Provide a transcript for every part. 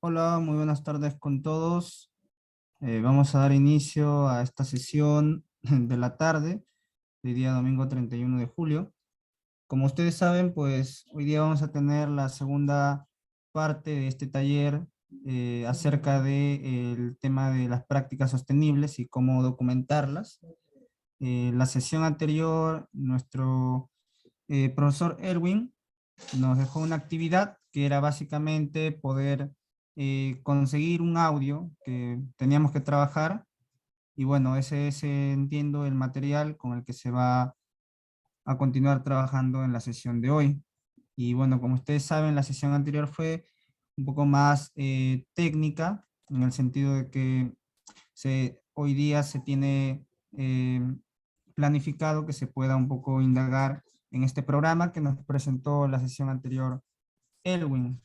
Hola, muy buenas tardes con todos. Vamos a dar inicio a esta sesión de la tarde, de día domingo 31 de julio. Como ustedes saben, pues hoy día vamos a tener la segunda parte de este taller acerca del tema de las prácticas sostenibles y cómo documentarlas. La sesión anterior, nuestro profesor Erwin nos dejó una actividad que era básicamente poder conseguir un audio que teníamos que trabajar y bueno, ese es, entiendo, el material con el que se va a continuar trabajando en la sesión de hoy. Y bueno, como ustedes saben, la sesión anterior fue un poco más técnica, en el sentido de que hoy día se tiene eh, planificado que se pueda un poco indagar en este programa que nos presentó la sesión anterior Elwin.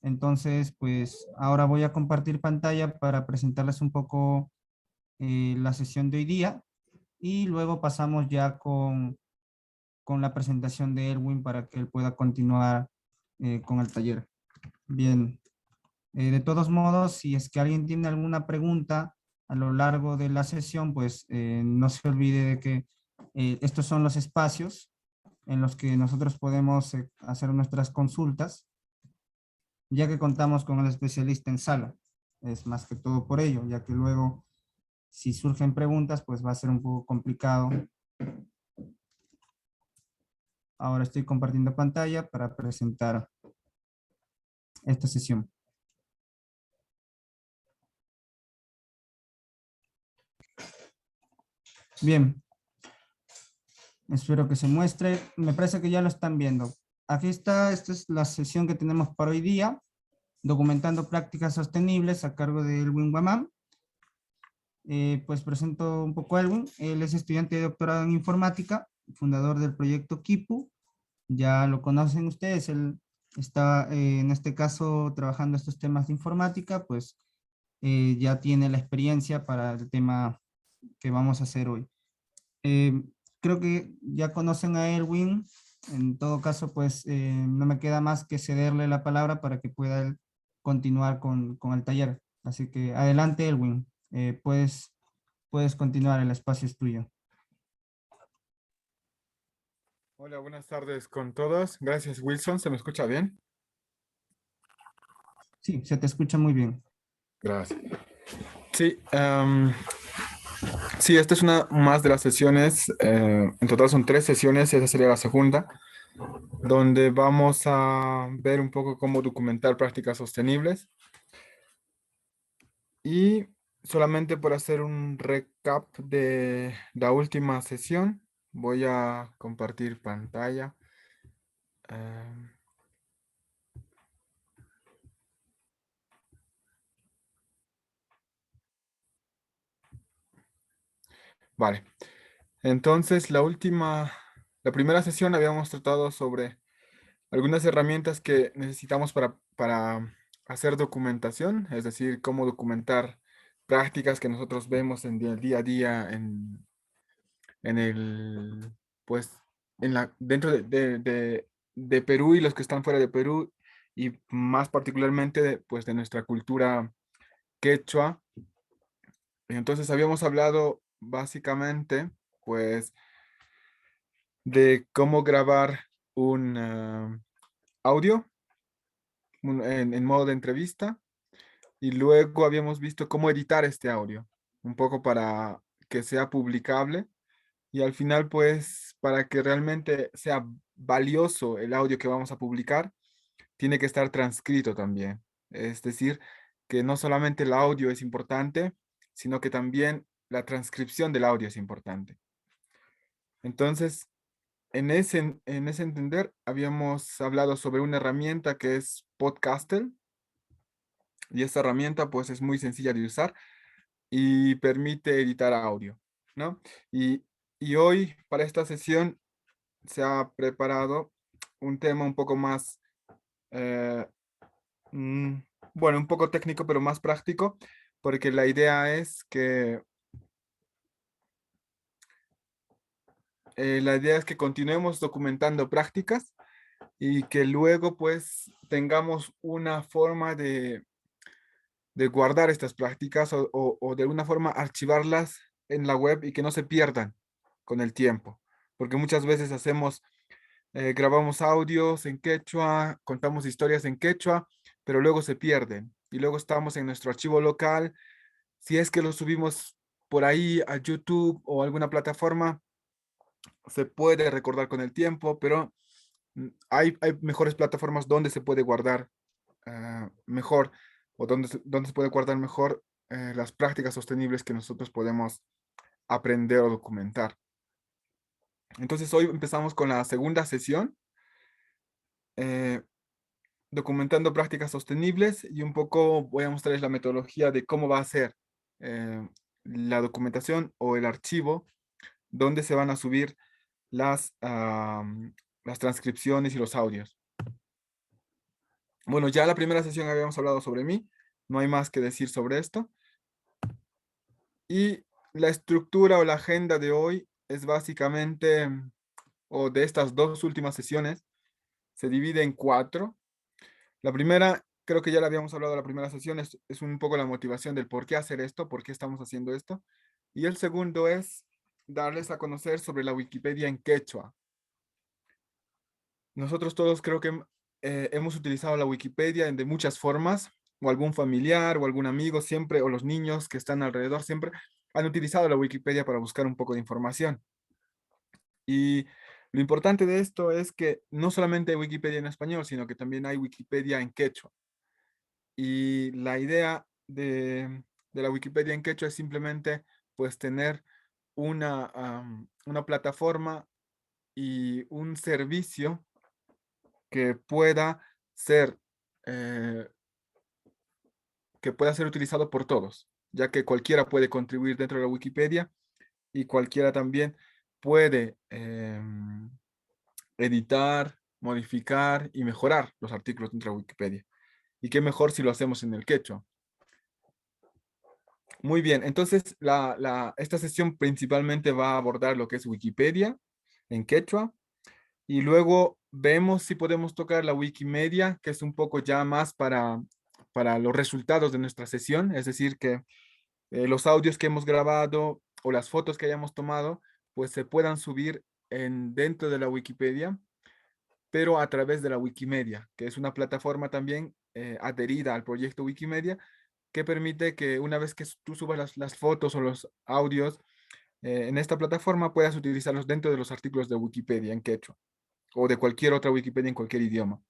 Entonces, pues ahora voy a compartir pantalla para presentarles un poco la sesión de hoy día y luego pasamos ya con la presentación de Erwin para que él pueda continuar con el taller. Bien, de todos modos, si es que alguien tiene alguna pregunta a lo largo de la sesión, pues no se olvide de que estos son los espacios en los que nosotros podemos hacer nuestras consultas, ya que contamos con el especialista en sala. Es más que todo por ello, ya que luego, si surgen preguntas, pues va a ser un poco complicado. Ahora estoy compartiendo pantalla para presentar esta sesión. Bien, espero que se muestre. Me parece que ya lo están viendo. Aquí está, esta es la sesión que tenemos para hoy día, documentando prácticas sostenibles a cargo de Elwin Guamán. Pues presento un poco a Elwin. Él es estudiante de doctorado en informática, fundador del proyecto Kipu. Ya lo conocen ustedes, él está en este caso trabajando estos temas de informática, pues ya tiene la experiencia para el tema que vamos a hacer hoy. Eh, Creo que ya conocen a Erwin. En todo caso, pues no me queda más que cederle la palabra para que pueda él continuar con el taller. Así que adelante, Erwin. Puedes continuar, el espacio es tuyo. Hola, buenas tardes con todos. Gracias, Wilson. ¿Se me escucha bien? Sí, se te escucha muy bien. Gracias. Sí, sí, esta es una más de las sesiones. En total son tres sesiones, esa sería la segunda, donde vamos a ver un poco cómo documentar prácticas sostenibles. Y solamente por hacer un recap de la última sesión, voy a compartir pantalla. Em, vale. Entonces, la primera sesión habíamos tratado sobre algunas herramientas que necesitamos para hacer documentación, es decir, cómo documentar prácticas que nosotros vemos en el día a día en el, pues, dentro de Perú y los que están fuera de Perú y más particularmente pues, de nuestra cultura quechua. Entonces habíamos hablado básicamente, pues, de cómo grabar un audio en modo de entrevista y luego habíamos visto cómo editar este audio, un poco para que sea publicable y al final pues para que realmente sea valioso el audio que vamos a publicar, tiene que estar transcrito también. Es decir, que no solamente el audio es importante, sino que también la transcripción del audio es importante. Entonces, en ese entender, habíamos hablado sobre una herramienta que es Podcastle y esta herramienta pues es muy sencilla de usar y permite editar audio, ¿no? Y, y hoy para esta sesión se ha preparado un tema un poco más, eh, mm, bueno, un poco técnico, pero más práctico, porque la idea es que continuemos documentando prácticas y que luego pues tengamos una forma de guardar estas prácticas o de alguna forma archivarlas en la web y que no se pierdan con el tiempo. Porque muchas veces grabamos audios en quechua, contamos historias en quechua, pero luego se pierden. Y luego estamos en nuestro archivo local. Si es que lo subimos por ahí a YouTube o alguna plataforma, se puede recordar con el tiempo, pero hay mejores plataformas donde se puede guardar mejor o donde se puede guardar mejor las prácticas sostenibles que nosotros podemos aprender o documentar. Entonces hoy empezamos con la segunda sesión, eh, documentando prácticas sostenibles, y un poco voy a mostrarles la metodología de cómo va a ser eh, la documentación o el archivo donde se van a subir las transcripciones y los audios. Bueno, ya la primera sesión habíamos hablado sobre mí, no hay más que decir sobre esto. Y la estructura o la agenda de hoy es básicamente, o de estas dos últimas sesiones, se divide en cuatro. La primera, creo que ya la habíamos hablado la primera sesión, es un poco la motivación del por qué hacer esto, por qué estamos haciendo esto. Y el segundo es darles a conocer sobre la Wikipedia en quechua. Nosotros todos creo que hemos utilizado la Wikipedia de muchas formas, o algún familiar o algún amigo siempre, o los niños que están alrededor siempre han utilizado la Wikipedia para buscar un poco de información. Y lo importante de esto es que no solamente hay Wikipedia en español, sino que también hay Wikipedia en quechua. Y la idea de la Wikipedia en quechua es simplemente pues tener una plataforma y un servicio que pueda ser, eh, que pueda ser utilizado por todos, ya que cualquiera puede contribuir dentro de la Wikipedia y cualquiera también puede editar, modificar y mejorar los artículos dentro de Wikipedia. Y qué mejor si lo hacemos en el quechua. Muy bien, entonces esta sesión principalmente va a abordar lo que es Wikipedia en quechua, y luego vemos si podemos tocar la Wikimedia, que es un poco ya más para los resultados de nuestra sesión, es decir, que los audios que hemos grabado o las fotos que hayamos tomado, pues se puedan subir dentro de la Wikipedia, pero a través de la Wikimedia, que es una plataforma también adherida al proyecto Wikimedia, que permite que una vez que tú subas las fotos o los audios en esta plataforma, puedas utilizarlos dentro de los artículos de Wikipedia en quechua o de cualquier otra Wikipedia en cualquier idioma.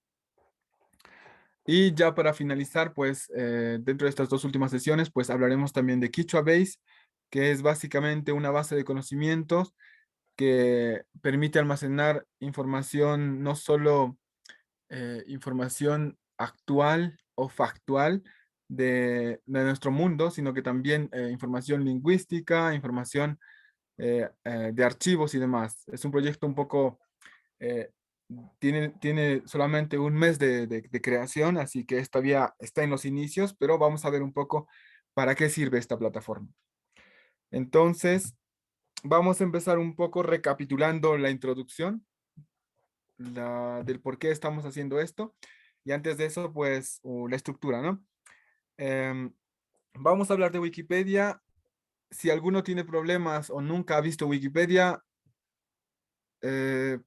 Y ya para finalizar, pues dentro de estas dos últimas sesiones, pues hablaremos también de Quechua Base, que es básicamente una base de conocimientos que permite almacenar información, no solo información actual o factual de nuestro mundo, sino que también información lingüística, información de archivos y demás. Es un proyecto un poco eh, tiene solamente un mes de creación, así que todavía está en los inicios, pero vamos a ver un poco para qué sirve esta plataforma. Entonces, vamos a empezar un poco recapitulando la introducción del por qué estamos haciendo esto. Y antes de eso, pues la estructura, ¿no? Em, Vamos a hablar de Wikipedia. Si alguno tiene problemas o nunca ha visto Wikipedia,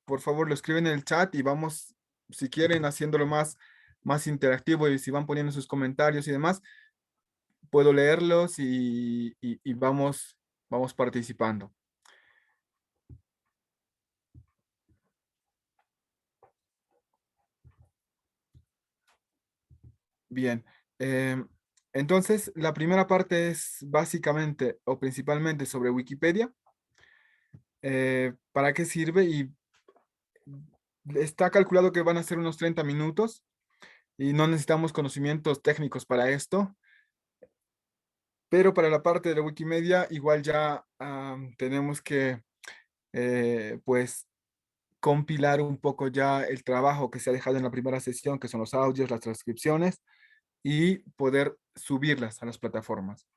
por favor lo escriben en el chat y vamos, si quieren, haciéndolo más interactivo, y si van poniendo sus comentarios y demás, puedo leerlos y vamos participando. Bien. Entonces, la primera parte es básicamente o principalmente sobre Wikipedia. ¿Para qué sirve? Y está calculado que van a ser unos 30 minutos y no necesitamos conocimientos técnicos para esto. Pero para la parte de la Wikimedia, igual ya tenemos que, pues, compilar un poco ya el trabajo que se ha dejado en la primera sesión, que son los audios, las transcripciones, y poder subirlas a las plataformas.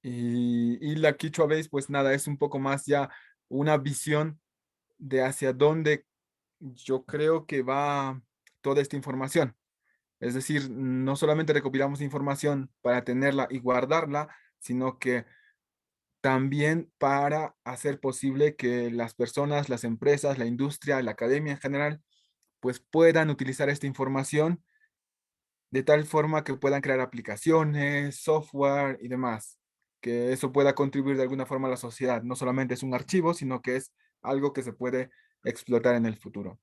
Y la Quechua Base, pues nada, es un poco más ya una visión de hacia dónde yo creo que va toda esta información. Es decir, no solamente recopilamos información para tenerla y guardarla, sino que también para hacer posible que las personas, las empresas, la industria, la academia en general, pues puedan utilizar esta información de tal forma que puedan crear aplicaciones, software y demás, que eso pueda contribuir de alguna forma a la sociedad. No solamente es un archivo, sino que es algo que se puede explotar en el futuro.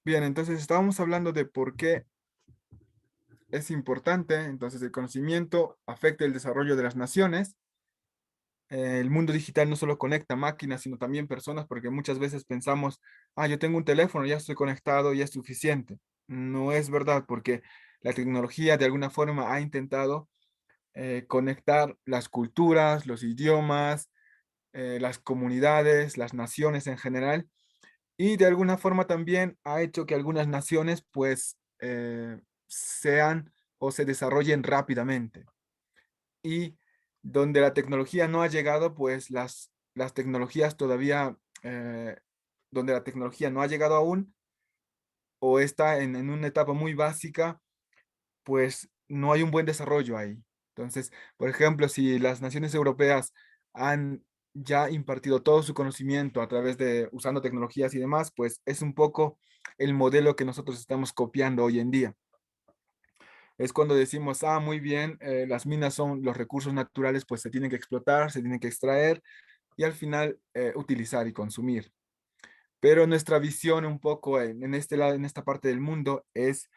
Bien, entonces estábamos hablando de por qué es importante, entonces el conocimiento afecta el desarrollo de las naciones. El mundo digital no solo conecta máquinas, sino también personas, porque muchas veces pensamos, yo tengo un teléfono, ya estoy conectado, ya es suficiente. No es verdad, porque la tecnología de alguna forma ha intentado conectar las culturas, los idiomas, las comunidades, las naciones en general, y de alguna forma también ha hecho que algunas naciones pues sean o se desarrollen rápidamente. Y donde la tecnología no ha llegado, pues las tecnologías todavía, donde la tecnología no ha llegado aún o está en una etapa muy básica, pues no hay un buen desarrollo ahí. Entonces, por ejemplo, si las naciones europeas han ya impartido todo su conocimiento a través de usando tecnologías y demás, pues es un poco el modelo que nosotros estamos copiando hoy en día. Es cuando decimos, muy bien, las minas son los recursos naturales, pues se tienen que explotar, se tienen que extraer y al final utilizar y consumir. Pero nuestra visión un poco en este lado, en esta parte del mundo es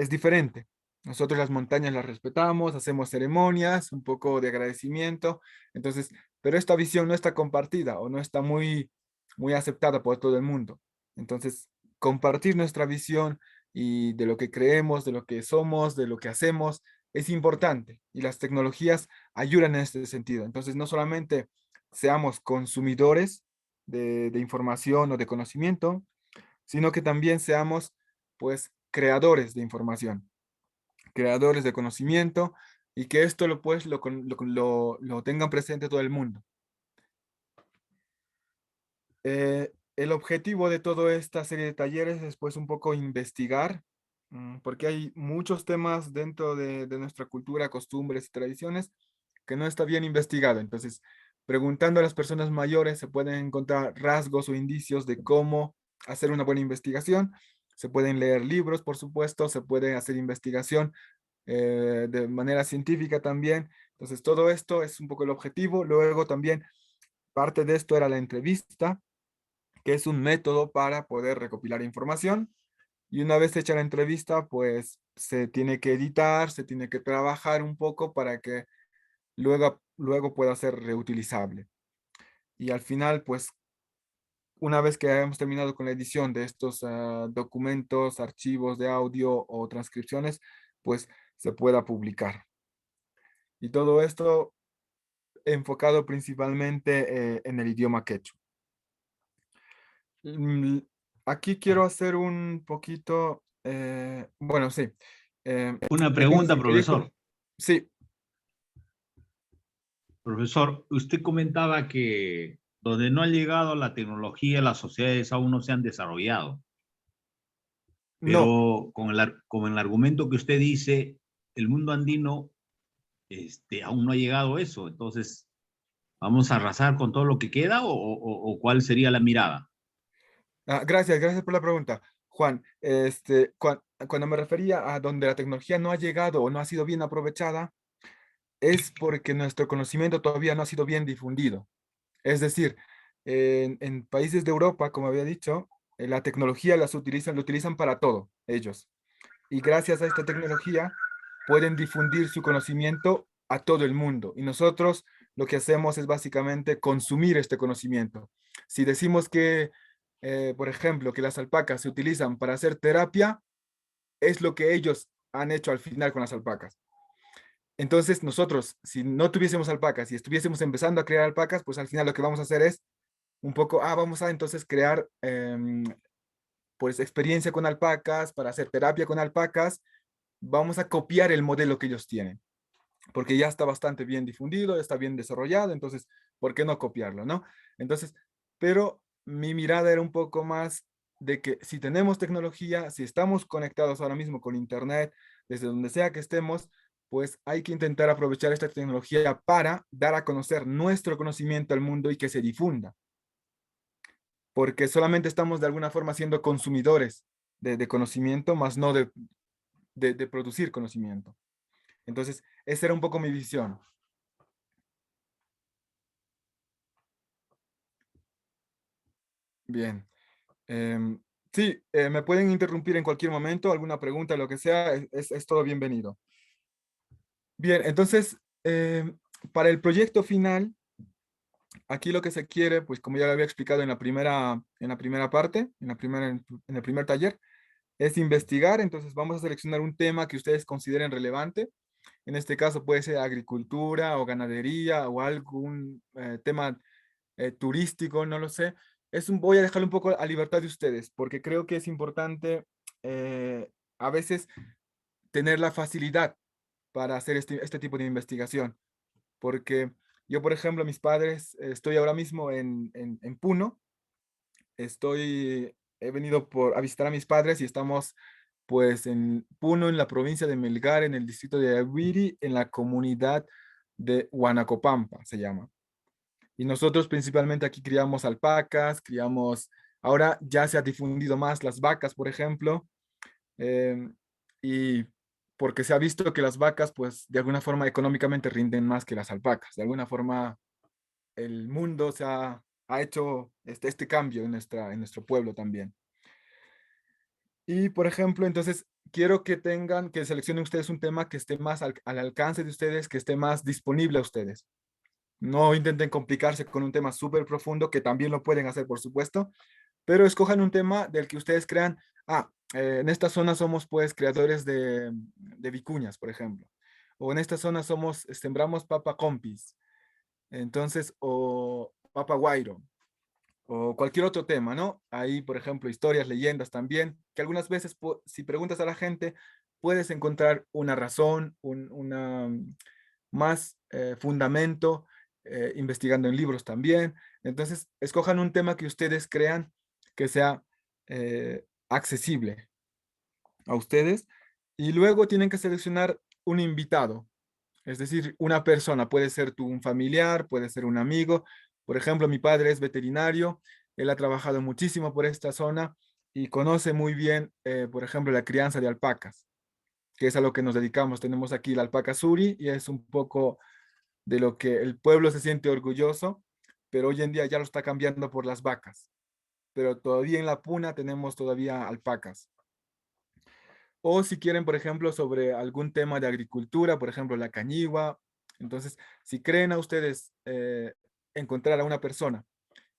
diferente. Nosotros las montañas las respetamos, hacemos ceremonias, un poco de agradecimiento, entonces, pero esta visión no está compartida o no está muy aceptada por todo el mundo. Entonces, compartir nuestra visión y de lo que creemos, de lo que somos, de lo que hacemos, es importante y las tecnologías ayudan en este sentido. Entonces, no solamente seamos consumidores de información o de conocimiento, sino que también seamos, pues, creadores de información, creadores de conocimiento y que esto pues, lo tengan presente todo el mundo. El objetivo de toda esta serie de talleres es, pues, un poco investigar, porque hay muchos temas dentro de nuestra cultura, costumbres y tradiciones que no está bien investigado. Entonces, preguntando a las personas mayores se pueden encontrar rasgos o indicios de cómo hacer una buena investigación. Se pueden leer libros, por supuesto, se puede hacer investigación de manera científica también. Entonces, todo esto es un poco el objetivo. Luego también parte de esto era la entrevista, que es un método para poder recopilar información. Y una vez hecha la entrevista, pues se tiene que editar, se tiene que trabajar un poco para que luego pueda ser reutilizable. Y al final, pues una vez que hayamos terminado con la edición de estos documentos, archivos de audio o transcripciones, pues se pueda publicar. Y todo esto enfocado principalmente en el idioma quechua. Mm, Aquí quiero hacer un poquito, bueno, sí. Una pregunta, Entonces, profesor. sí, Profesor, usted comentaba que donde no ha llegado la tecnología, las sociedades aún no se han desarrollado, no. pero con el argumento que usted dice, el mundo andino aún no ha llegado a eso. Entonces, ¿vamos a arrasar con todo lo que queda o cuál sería la mirada? Gracias por la pregunta, Juan. Cuando me refería a donde la tecnología no ha llegado o no ha sido bien aprovechada, es porque nuestro conocimiento todavía no ha sido bien difundido. Es decir, en países de Europa, como había dicho, la tecnología lo utilizan para todo, ellos. Y gracias a esta tecnología pueden difundir su conocimiento a todo el mundo. Y nosotros lo que hacemos es básicamente consumir este conocimiento. Si decimos que, por ejemplo, que las alpacas se utilizan para hacer terapia, es lo que ellos han hecho al final con las alpacas. Entonces nosotros, si no tuviésemos alpacas y estuviésemos empezando a crear alpacas, pues al final lo que vamos a hacer es un poco, vamos a entonces crear pues experiencia con alpacas, para hacer terapia con alpacas, vamos a copiar el modelo que ellos tienen, porque ya está bastante bien difundido, está bien desarrollado, entonces, ¿por qué no copiarlo, no? Entonces, pero mi mirada era un poco más de que si tenemos tecnología, si estamos conectados ahora mismo con Internet, desde donde sea que estemos, pues hay que intentar aprovechar esta tecnología para dar a conocer nuestro conocimiento al mundo y que se difunda, porque solamente estamos de alguna forma siendo consumidores de conocimiento, más no de producir conocimiento. Entonces, esa era un poco mi visión. Bien. Sí, me pueden interrumpir en cualquier momento, alguna pregunta, lo que sea, es todo bienvenido. Bien, entonces, para el proyecto final, aquí lo que se quiere, pues como ya lo había explicado en la primera parte, en el primer taller, es investigar. Entonces vamos a seleccionar un tema que ustedes consideren relevante. En este caso puede ser agricultura o ganadería o algún tema turístico, no lo sé. Voy a dejarlo un poco a libertad de ustedes, porque creo que es importante a veces tener la facilidad para hacer este tipo de investigación. Porque yo, por ejemplo, mis padres, estoy ahora mismo en Puno, he venido a visitar a mis padres y estamos pues en Puno, en la provincia de Melgar, en el distrito de Aguiri, en la comunidad de Huanacopampa, se llama. Y nosotros principalmente aquí criamos alpacas, ahora ya se ha difundido más las vacas, por ejemplo, y porque se ha visto que las vacas, pues de alguna forma económicamente rinden más que las alpacas. De alguna forma el mundo ha hecho este cambio en nuestro pueblo también. Y por ejemplo, entonces quiero que seleccionen ustedes un tema que esté más al alcance de ustedes, que esté más disponible a ustedes. No intenten complicarse con un tema súper profundo, que también lo pueden hacer, por supuesto, pero escojan un tema del que ustedes crean, en esta zona somos pues creadores de vicuñas, por ejemplo, o en esta zona sembramos papa compis, entonces, o papa guairo, o cualquier otro tema, ¿no? Ahí, por ejemplo, historias, leyendas también, que algunas veces, si preguntas a la gente, puedes encontrar una razón, una más fundamento, investigando en libros también. Entonces, escojan un tema que ustedes crean que sea accesible a ustedes y luego tienen que seleccionar un invitado, es decir, una persona, puede ser un familiar, puede ser un amigo. Por ejemplo, mi padre es veterinario, él ha trabajado muchísimo por esta zona y conoce muy bien, por ejemplo, la crianza de alpacas, que es a lo que nos dedicamos. Tenemos aquí la alpaca suri y es un poco de lo que el pueblo se siente orgulloso, pero hoy en día ya lo está cambiando por las vacas. Pero todavía en la puna tenemos todavía alpacas. O si quieren, por ejemplo, sobre algún tema de agricultura, por ejemplo, la cañigua. Entonces, si creen a ustedes encontrar a una persona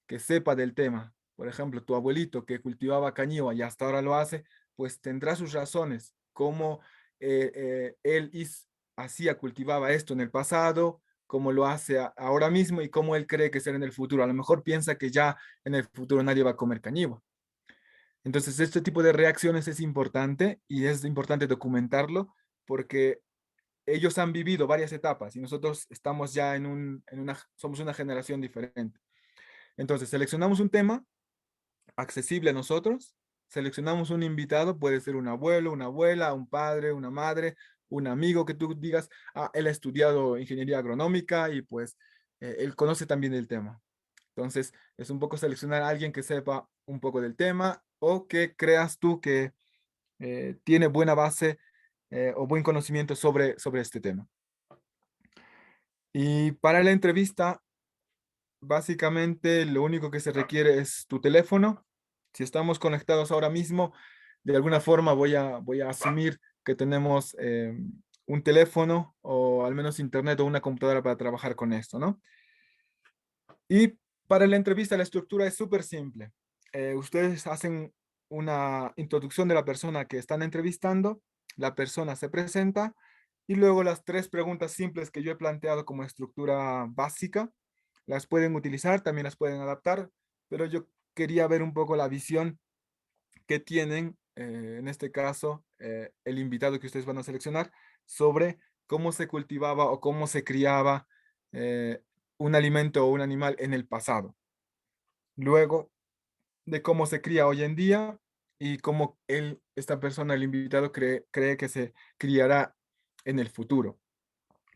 que sepa del tema, por ejemplo, tu abuelito que cultivaba cañigua y hasta ahora lo hace, pues tendrá sus razones, cómo él hacía, cultivaba esto en el pasado, cómo lo hace ahora mismo y cómo él cree que será en el futuro. A lo mejor piensa que ya en el futuro nadie va a comer cañigua. Entonces, este tipo de reacciones es importante y es importante documentarlo porque ellos han vivido varias etapas y nosotros estamos ya somos una generación diferente. Entonces, seleccionamos un tema accesible a nosotros, seleccionamos un invitado, puede ser un abuelo, una abuela, un padre, una madre, un amigo que tú digas, él ha estudiado ingeniería agronómica y pues él conoce también el tema. Entonces, es un poco seleccionar a alguien que sepa un poco del tema o que creas tú que tiene buena base o buen conocimiento sobre este tema. Y para la entrevista, básicamente lo único que se requiere es tu teléfono. Si estamos conectados ahora mismo, de alguna forma voy a asumir que tenemos un teléfono o al menos internet o una computadora para trabajar con esto, ¿no? Y para la entrevista la estructura es súper simple. Ustedes hacen una introducción de la persona que están entrevistando, la persona se presenta y luego las tres preguntas simples que yo he planteado como estructura básica las pueden utilizar, también las pueden adaptar, pero yo quería ver un poco la visión que tienen, en este caso, el invitado que ustedes van a seleccionar sobre cómo se cultivaba o cómo se criaba un alimento o un animal en el pasado. Luego, de cómo se cría hoy en día y cómo esta persona, el invitado, cree que se criará en el futuro.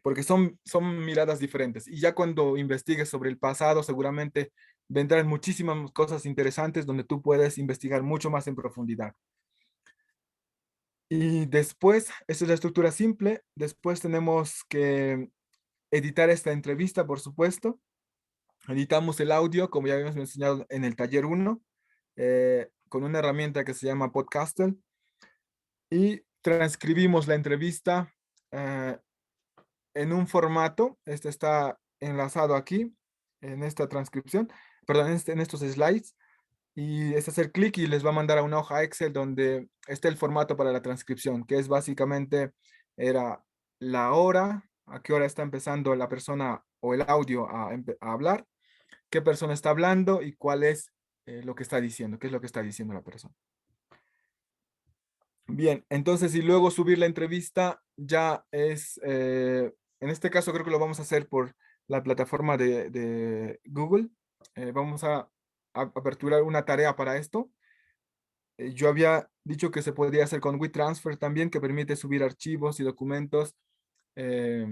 Porque son miradas diferentes. Y ya cuando investigues sobre el pasado, seguramente vendrán muchísimas cosas interesantes donde tú puedes investigar mucho más en profundidad. Y después, esta es la estructura simple. Después tenemos que editar esta entrevista, por supuesto. Editamos el audio, como ya habíamos enseñado en el taller 1, con una herramienta que se llama Podcaster. Y transcribimos la entrevista en un formato. Este está enlazado aquí, en esta transcripción, perdón, en estos slides. Y es hacer clic y les va a mandar a una hoja Excel donde está el formato para la transcripción, que es básicamente, era la hora, a qué hora está empezando la persona o el audio a hablar, qué persona está hablando y cuál es lo que está diciendo, qué es lo que está diciendo la persona. Bien, entonces y luego subir la entrevista ya es, en este caso creo que lo vamos a hacer por la plataforma de Google. Vamos a aperturar una tarea para esto. Yo había dicho que se podría hacer con WeTransfer también, que permite subir archivos y documentos eh,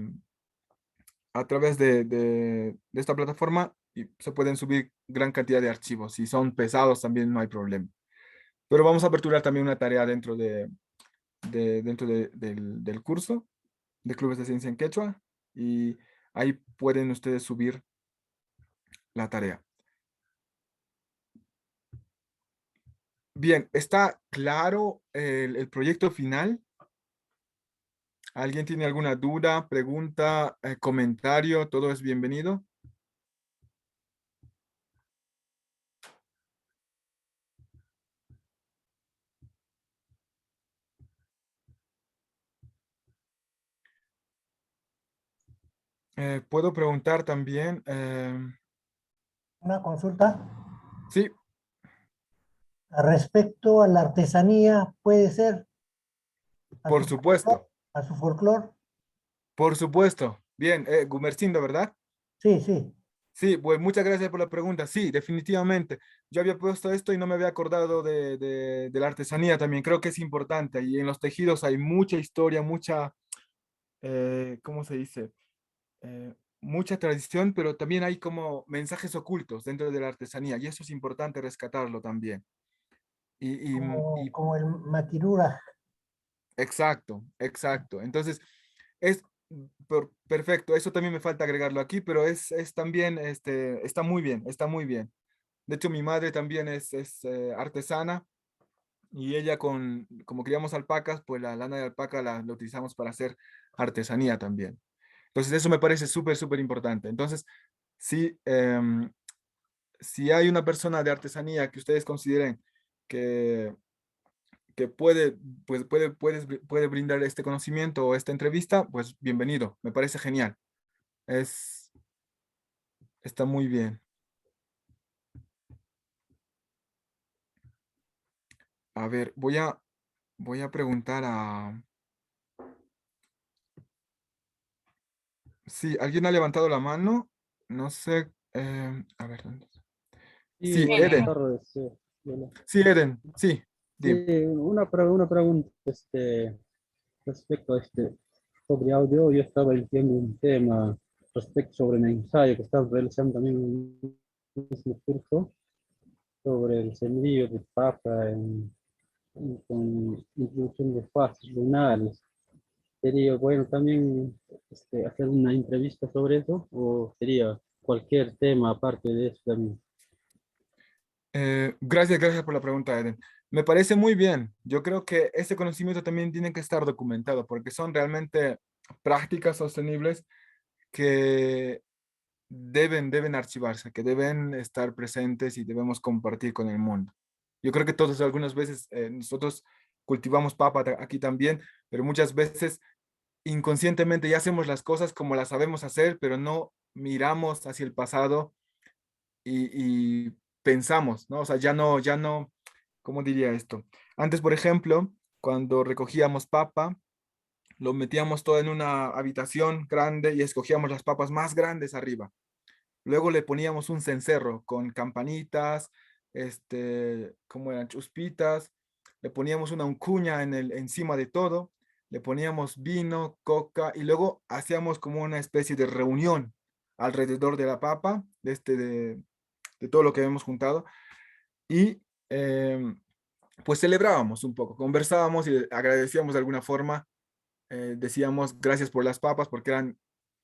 a través de esta plataforma y se pueden subir gran cantidad de archivos. Si son pesados también no hay problema. Pero vamos a aperturar también una tarea del curso de Clubes de Ciencia en Quechua y ahí pueden ustedes subir la tarea. Bien, ¿está claro el proyecto final? ¿Alguien tiene alguna duda, pregunta, comentario? Todo es bienvenido. Puedo preguntar también. Una consulta Sí, respecto a la artesanía, puede ser a por su folclor, supuesto, a su folclor. por supuesto. Bien, Gumercindo, ¿verdad? Sí, sí. Sí, pues muchas gracias por la pregunta. Sí, definitivamente. Yo había puesto esto y no me había acordado de la artesanía también. Creo que es importante. Y en los tejidos hay mucha historia, mucha, ¿cómo se dice? Mucha tradición, pero también hay como mensajes ocultos dentro de la artesanía y eso es importante rescatarlo también. Y, y Como el maquirura. exacto, exacto. Entonces, es perfecto. Eso también me falta agregarlo aquí, pero es también, está muy bien, está muy bien. De hecho, mi madre también es artesana y ella como criamos alpacas, pues la lana de alpaca la utilizamos para hacer artesanía también. Entonces, eso me parece súper, súper importante. Entonces, si, si hay una persona de artesanía que ustedes consideren que, que puede brindar este conocimiento o esta entrevista, pues bienvenido. Me parece genial. Es, está muy bien. A ver, voy a preguntar a... Sí, ¿alguien ha levantado la mano? No sé. A ver, ¿dónde está? Sí, Sí, buenas Eden. tardes. Hola. Sí, Eden. Sí, Sí, dime. una pregunta respecto a sobre audio. Yo estaba viendo un tema respecto sobre un ensayo que estaba realizando también un mismo curso sobre el sembrío de papa con inclusión de fases lunares. ¿Sería bueno también hacer una entrevista sobre eso o sería cualquier tema aparte de eso también? Gracias por la pregunta, Eden. Me parece muy bien. Yo creo que este conocimiento también tiene que estar documentado porque son realmente prácticas sostenibles que deben archivarse, que deben estar presentes y debemos compartir con el mundo. Yo creo que todos algunas veces nosotros cultivamos papa aquí también, pero muchas veces inconscientemente ya hacemos las cosas como las sabemos hacer, pero no miramos hacia el pasado y pensamos, ¿no? O sea, ya no, ¿cómo diría esto? Antes, por ejemplo, cuando recogíamos papa, lo metíamos todo en una habitación grande y escogíamos las papas más grandes arriba. Luego le poníamos un cencerro con campanitas, como eran chuspitas, le poníamos una uncuña encima de todo, le poníamos vino, coca y luego hacíamos como una especie de reunión alrededor de la papa, de todo lo que habíamos juntado y pues celebrábamos un poco, conversábamos y agradecíamos de alguna forma, decíamos gracias por las papas porque eran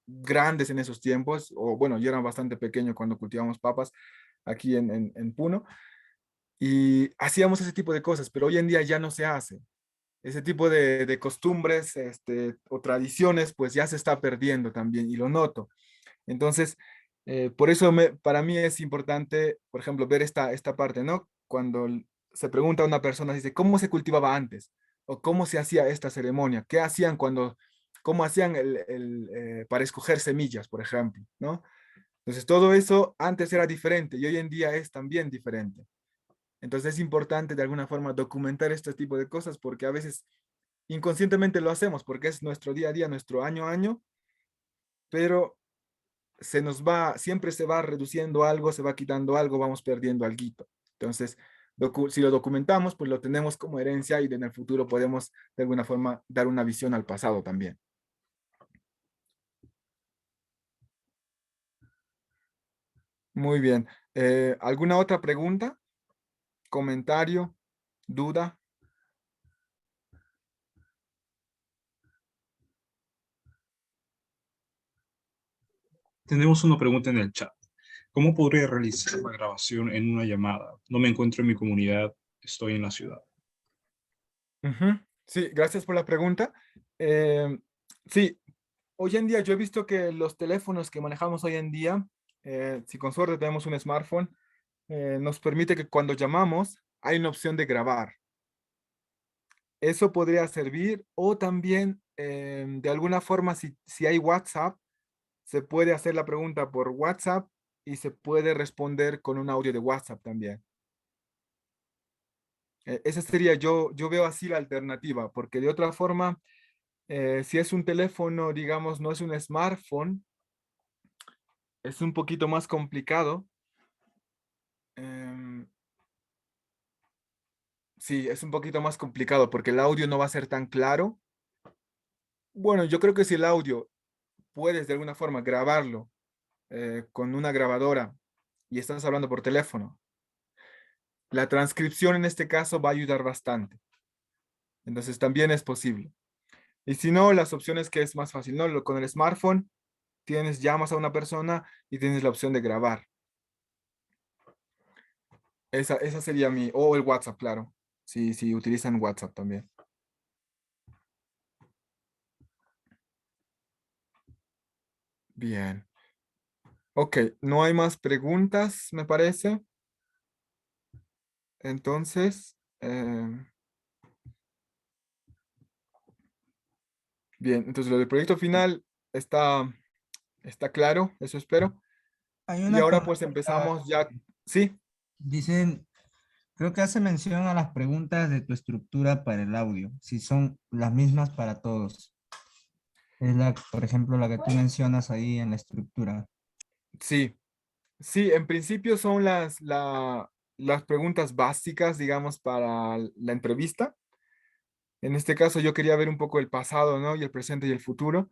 grandes en esos tiempos, o bueno, yo era bastante pequeño cuando cultivamos papas aquí en Puno, y hacíamos ese tipo de cosas, pero hoy en día ya no se hace. Ese tipo de costumbres o tradiciones, pues ya se está perdiendo también, y lo noto. Entonces, por eso para mí es importante, por ejemplo, ver esta parte, ¿no? Cuando se pregunta a una persona, dice, ¿cómo se cultivaba antes? ¿O cómo se hacía esta ceremonia? ¿Qué hacían cómo hacían para escoger semillas, por ejemplo, ¿no? Entonces, todo eso antes era diferente y hoy en día es también diferente. Entonces, es importante de alguna forma documentar este tipo de cosas porque a veces inconscientemente lo hacemos porque es nuestro día a día, nuestro año a año, pero siempre se va reduciendo algo, se va quitando algo, vamos perdiendo algo. Entonces, si lo documentamos, pues lo tenemos como herencia y en el futuro podemos de alguna forma dar una visión al pasado también. Muy bien. ¿Alguna otra pregunta? ¿Comentario? ¿Duda? Tenemos una pregunta en el chat. ¿Cómo podría realizar la grabación en una llamada? No me encuentro en mi comunidad, estoy en la ciudad. Ujú. Sí, gracias por la pregunta. Sí, hoy en día yo he visto que los teléfonos que manejamos hoy en día, si con suerte tenemos un smartphone, nos permite que cuando llamamos hay una opción de grabar. Eso podría servir o también de alguna forma si hay WhatsApp, se puede hacer la pregunta por WhatsApp y se puede responder con un audio de WhatsApp también. Esa sería, yo veo así la alternativa, porque de otra forma, si es un teléfono, digamos, no es un smartphone, es un poquito más complicado. Em, sí, es un poquito más complicado porque el audio no va a ser tan claro. Bueno, yo creo que si el audio puedes de alguna forma grabarlo con una grabadora y estás hablando por teléfono, la transcripción en este caso va a ayudar bastante. Entonces también es posible. Y si no, las opciones que es más fácil, ¿no? Con el smartphone llamas a una persona y tienes la opción de grabar. Esa sería o el WhatsApp, claro. Si utilizan WhatsApp también. Bien. Ok, no hay más preguntas, me parece. Entonces, bien, entonces lo del proyecto final está claro, eso espero. Hay Y una ahora pues consulta, empezamos ya. Sí, dicen, creo que hace mención a las preguntas de tu estructura para el audio, si son las mismas para todos. Es por ejemplo, la que tú mencionas ahí en la estructura. sí, sí, en principio son las preguntas básicas, digamos, para la entrevista. En este caso yo quería ver un poco el pasado, ¿no? Y el presente y el futuro,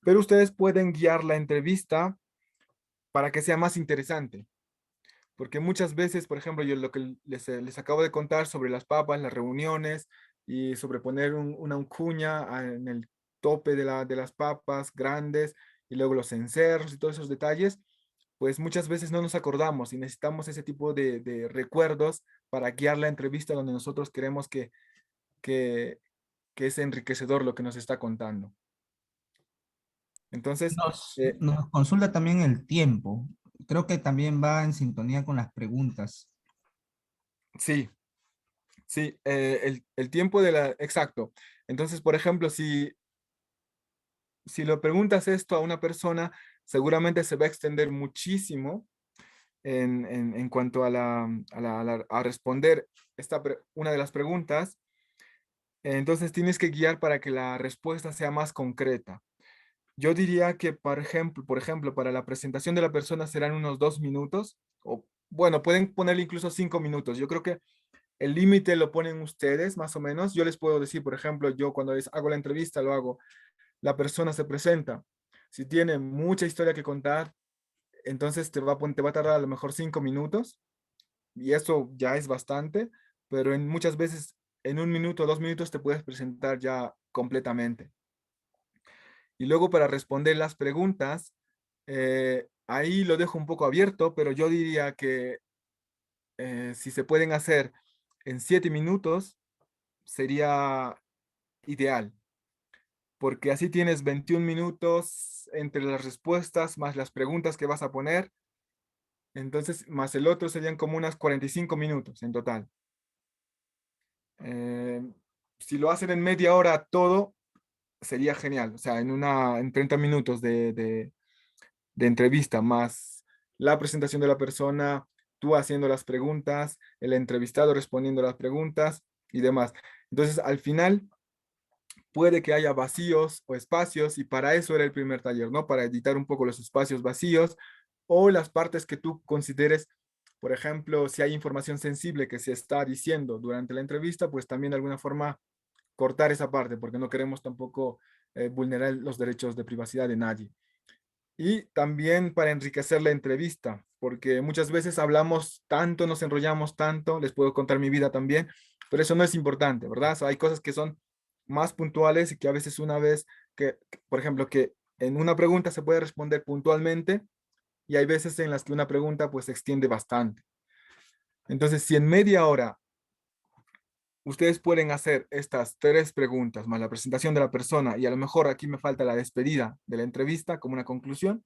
pero ustedes pueden guiar la entrevista para que sea más interesante, porque muchas veces, por ejemplo, yo lo que les acabo de contar sobre las papas, las reuniones y sobre poner una uncuña en el tope de las papas grandes y luego los encerros y todos esos detalles, pues muchas veces no nos acordamos y necesitamos ese tipo de recuerdos para guiar la entrevista donde nosotros queremos que, que es enriquecedor lo que nos está contando. Entonces, Nos consulta también el tiempo. Creo que también va en sintonía con las preguntas. sí, sí, el tiempo exacto. Entonces, por ejemplo, si lo preguntas esto a una persona, seguramente se va a extender muchísimo en cuanto a responder una de las preguntas. Entonces, tienes que guiar para que la respuesta sea más concreta. Yo diría que, por ejemplo, para la presentación de la persona serán unos 2 minutos, o bueno, pueden ponerle incluso 5 minutos. Yo creo que el límite lo ponen ustedes, más o menos. Yo les puedo decir, por ejemplo, yo cuando les hago la entrevista, lo hago, la persona se presenta. Si tiene mucha historia que contar, entonces te va a tardar a lo mejor 5 minutos, y eso ya es bastante, pero muchas veces en 1 minuto, 2 minutos te puedes presentar ya completamente. Y luego para responder las preguntas, ahí lo dejo un poco abierto, pero yo diría que si se pueden hacer en 7 minutos, sería ideal, porque así tienes 21 minutos entre las respuestas más las preguntas que vas a poner, entonces más el otro serían como unas 45 minutos en total. Eh, si lo hacen en media hora todo, sería genial, o sea, en 30 minutos de entrevista, más la presentación de la persona, tú haciendo las preguntas, el entrevistado respondiendo las preguntas y demás. Entonces, al final, puede que haya vacíos o espacios, y para eso era el primer taller, ¿no? Para editar un poco los espacios vacíos o las partes que tú consideres. Por ejemplo, si hay información sensible que se está diciendo durante la entrevista, pues también de alguna forma cortar esa parte, porque no queremos tampoco vulnerar los derechos de privacidad de nadie. Y también para enriquecer la entrevista, porque muchas veces hablamos tanto, nos enrollamos tanto, les puedo contar mi vida también, pero eso no es importante, ¿verdad? O sea, hay cosas que son más puntuales y que a veces una vez por ejemplo, que en una pregunta se puede responder puntualmente, y hay veces en las que una pregunta pues se extiende bastante. Entonces, si en media hora ustedes pueden hacer estas 3 preguntas más la presentación de la persona, y a lo mejor aquí me falta la despedida de la entrevista como una conclusión,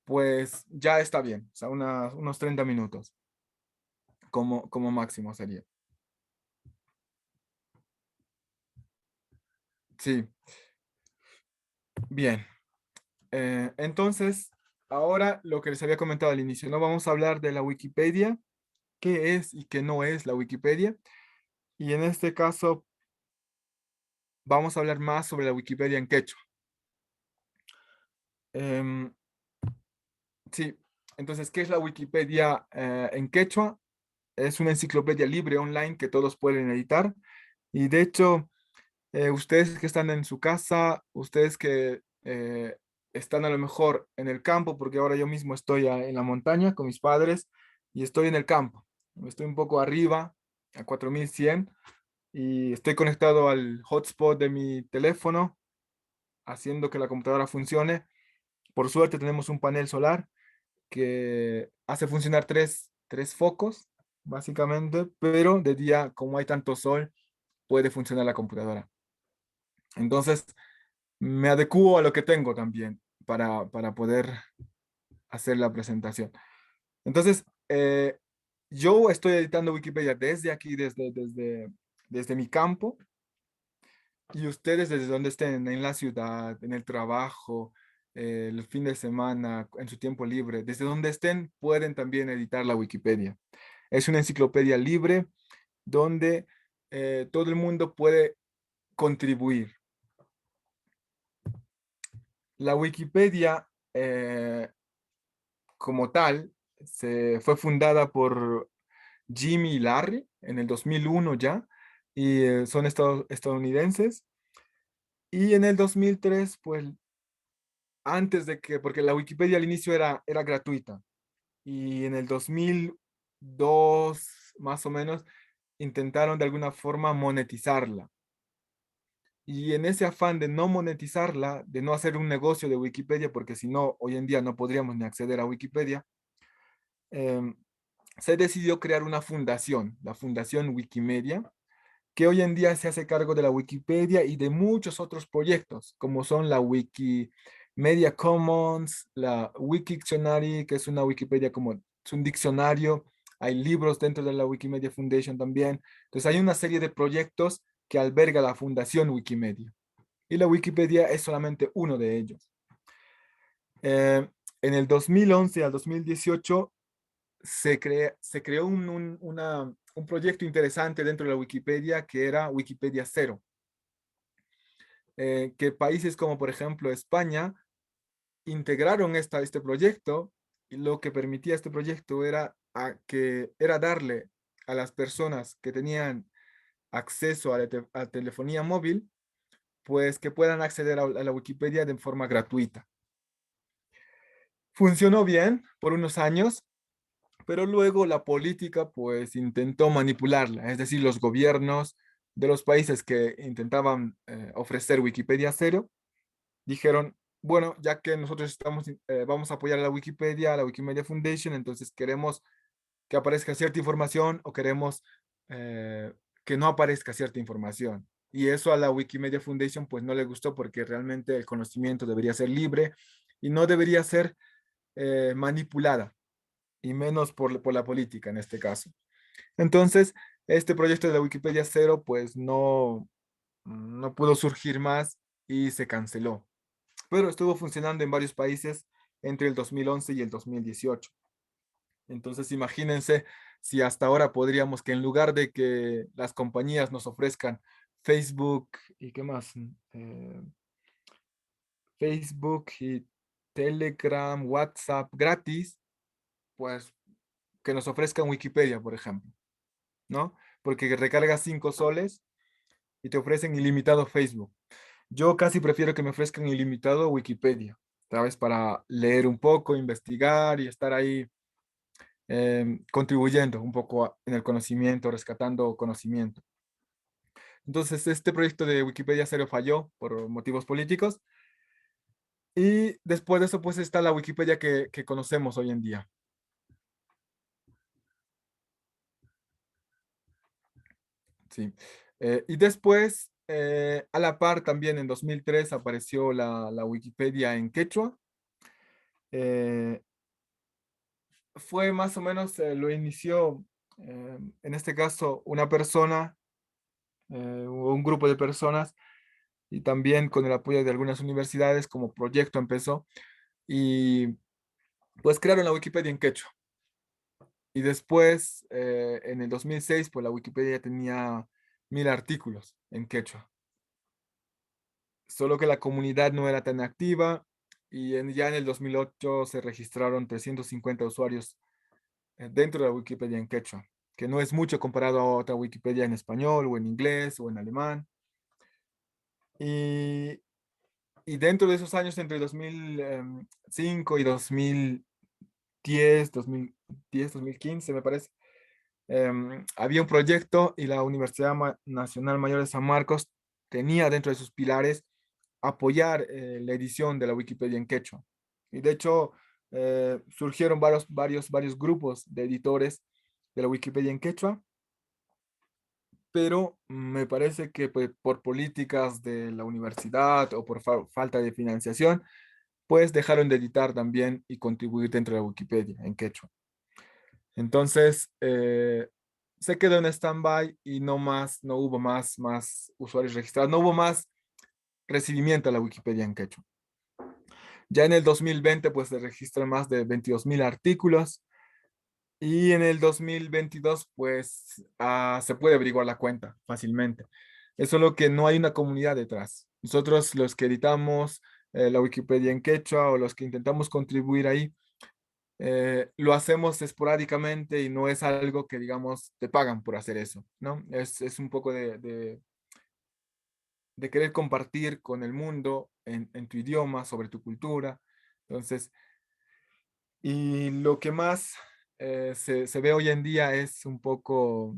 pues ya está bien, o sea, unos 30 minutos como máximo sería. Sí, bien. Entonces, ahora lo que les había comentado al inicio, no vamos a hablar de la Wikipedia, qué es y qué no es la Wikipedia, y en este caso vamos a hablar más sobre la Wikipedia en quechua. Em, sí, entonces, ¿qué es la Wikipedia en quechua? Es una enciclopedia libre online que todos pueden editar, y de hecho, ustedes que están en su casa, ustedes que están a lo mejor en el campo, porque ahora yo mismo estoy en la montaña con mis padres y estoy en el campo. Estoy un poco arriba, a 4100, y estoy conectado al hotspot de mi teléfono, haciendo que la computadora funcione. Por suerte tenemos un panel solar que hace funcionar tres focos, básicamente, pero de día, como hay tanto sol, puede funcionar la computadora. Entonces, me adecuo a lo que tengo también para poder hacer la presentación. Entonces, yo estoy editando Wikipedia desde aquí, desde mi campo, y ustedes desde donde estén, en la ciudad, en el trabajo, el fin de semana, en su tiempo libre, desde donde estén, pueden también editar la Wikipedia. Es una enciclopedia libre donde todo el mundo puede contribuir. La Wikipedia como tal fue fundada por Jimmy y Larry en el 2001 ya, y son estadounidenses. Y en el 2003, pues antes de que, porque la Wikipedia al inicio era gratuita, y en el 2002 más o menos intentaron de alguna forma monetizarla. Y en ese afán de no monetizarla, de no hacer un negocio de Wikipedia, porque si no, hoy en día no podríamos ni acceder a Wikipedia, em, se decidió crear una fundación, la Fundación Wikimedia, que hoy en día se hace cargo de la Wikipedia y de muchos otros proyectos, como son la Wikimedia Commons, la Wikictionary, que es una Wikipedia como es un diccionario. Hay libros dentro de la Wikimedia Foundation también. Entonces hay una serie de proyectos que alberga la Fundación Wikimedia. Y la Wikipedia es solamente uno de ellos. En el 2011 al 2018 se creó un proyecto interesante dentro de la Wikipedia, que era Wikipedia Cero. Que países como por ejemplo España integraron este proyecto, y lo que permitía este proyecto era que era darle a las personas que tenían acceso a telefonía móvil, pues que puedan acceder a la Wikipedia de forma gratuita. Funcionó bien por unos años, pero luego la política pues intentó manipularla, es decir, los gobiernos de los países que intentaban ofrecer Wikipedia cero, dijeron, bueno, ya que nosotros vamos a apoyar a la Wikimedia Foundation, entonces queremos que aparezca cierta información o queremos que no aparezca cierta información. Y eso a la Wikimedia Foundation pues no le gustó porque realmente el conocimiento debería ser libre y no debería ser manipulada, y menos por la política en este caso. Entonces, este proyecto de la Wikipedia cero pues no pudo surgir más y se canceló. Pero estuvo funcionando en varios países entre el 2011 y el 2018. Entonces, imagínense si hasta ahora podríamos que en lugar de que las compañías nos ofrezcan Facebook y qué más, Facebook y Telegram, WhatsApp gratis, pues que nos ofrezcan Wikipedia, por ejemplo, ¿no? Porque recargas 5 soles y te ofrecen ilimitado Facebook. Yo casi prefiero que me ofrezcan ilimitado Wikipedia, ¿sabes? Para leer un poco, investigar y estar ahí contribuyendo un poco en el conocimiento, rescatando conocimiento. Entonces, este proyecto de Wikipedia cero falló por motivos políticos. Y después de eso, pues está la Wikipedia que conocemos hoy en día. Sí. Y después, a la par, también en 2003 apareció la Wikipedia en quechua. Fue más o menos, lo inició, en este caso, una persona o un grupo de personas, y también con el apoyo de algunas universidades como proyecto empezó, y pues crearon la Wikipedia en quechua. Y después, en el 2006, pues la Wikipedia tenía 1000 artículos en quechua. Solo que la comunidad no era tan activa y ya en el 2008 se registraron 350 usuarios dentro de la Wikipedia en quechua, que no es mucho comparado a otra Wikipedia en español o en inglés o en alemán. Y, y dentro de esos años, entre 2005 y 2015, me parece, había un proyecto y la Universidad Nacional Mayor de San Marcos tenía dentro de sus pilares apoyar la edición de la Wikipedia en quechua. Y de hecho, surgieron varios grupos de editores de la Wikipedia en quechua, pero me parece que pues, por políticas de la universidad o por falta de financiación, pues dejaron de editar también y contribuir dentro de la Wikipedia en quechua. Entonces, se quedó en stand-by y no hubo más usuarios registrados, no hubo más recibimiento a la Wikipedia en quechua. Ya en el 2020, pues se registran más de 22,000 artículos y en el 2022, pues se puede averiguar la cuenta fácilmente. Es solo que no hay una comunidad detrás. Nosotros los que editamos la Wikipedia en quechua o los que intentamos contribuir ahí, lo hacemos esporádicamente y no es algo que, digamos, te pagan por hacer eso, ¿no? Es un poco de querer compartir con el mundo en tu idioma, sobre tu cultura. Entonces, y lo que más se ve hoy en día es un poco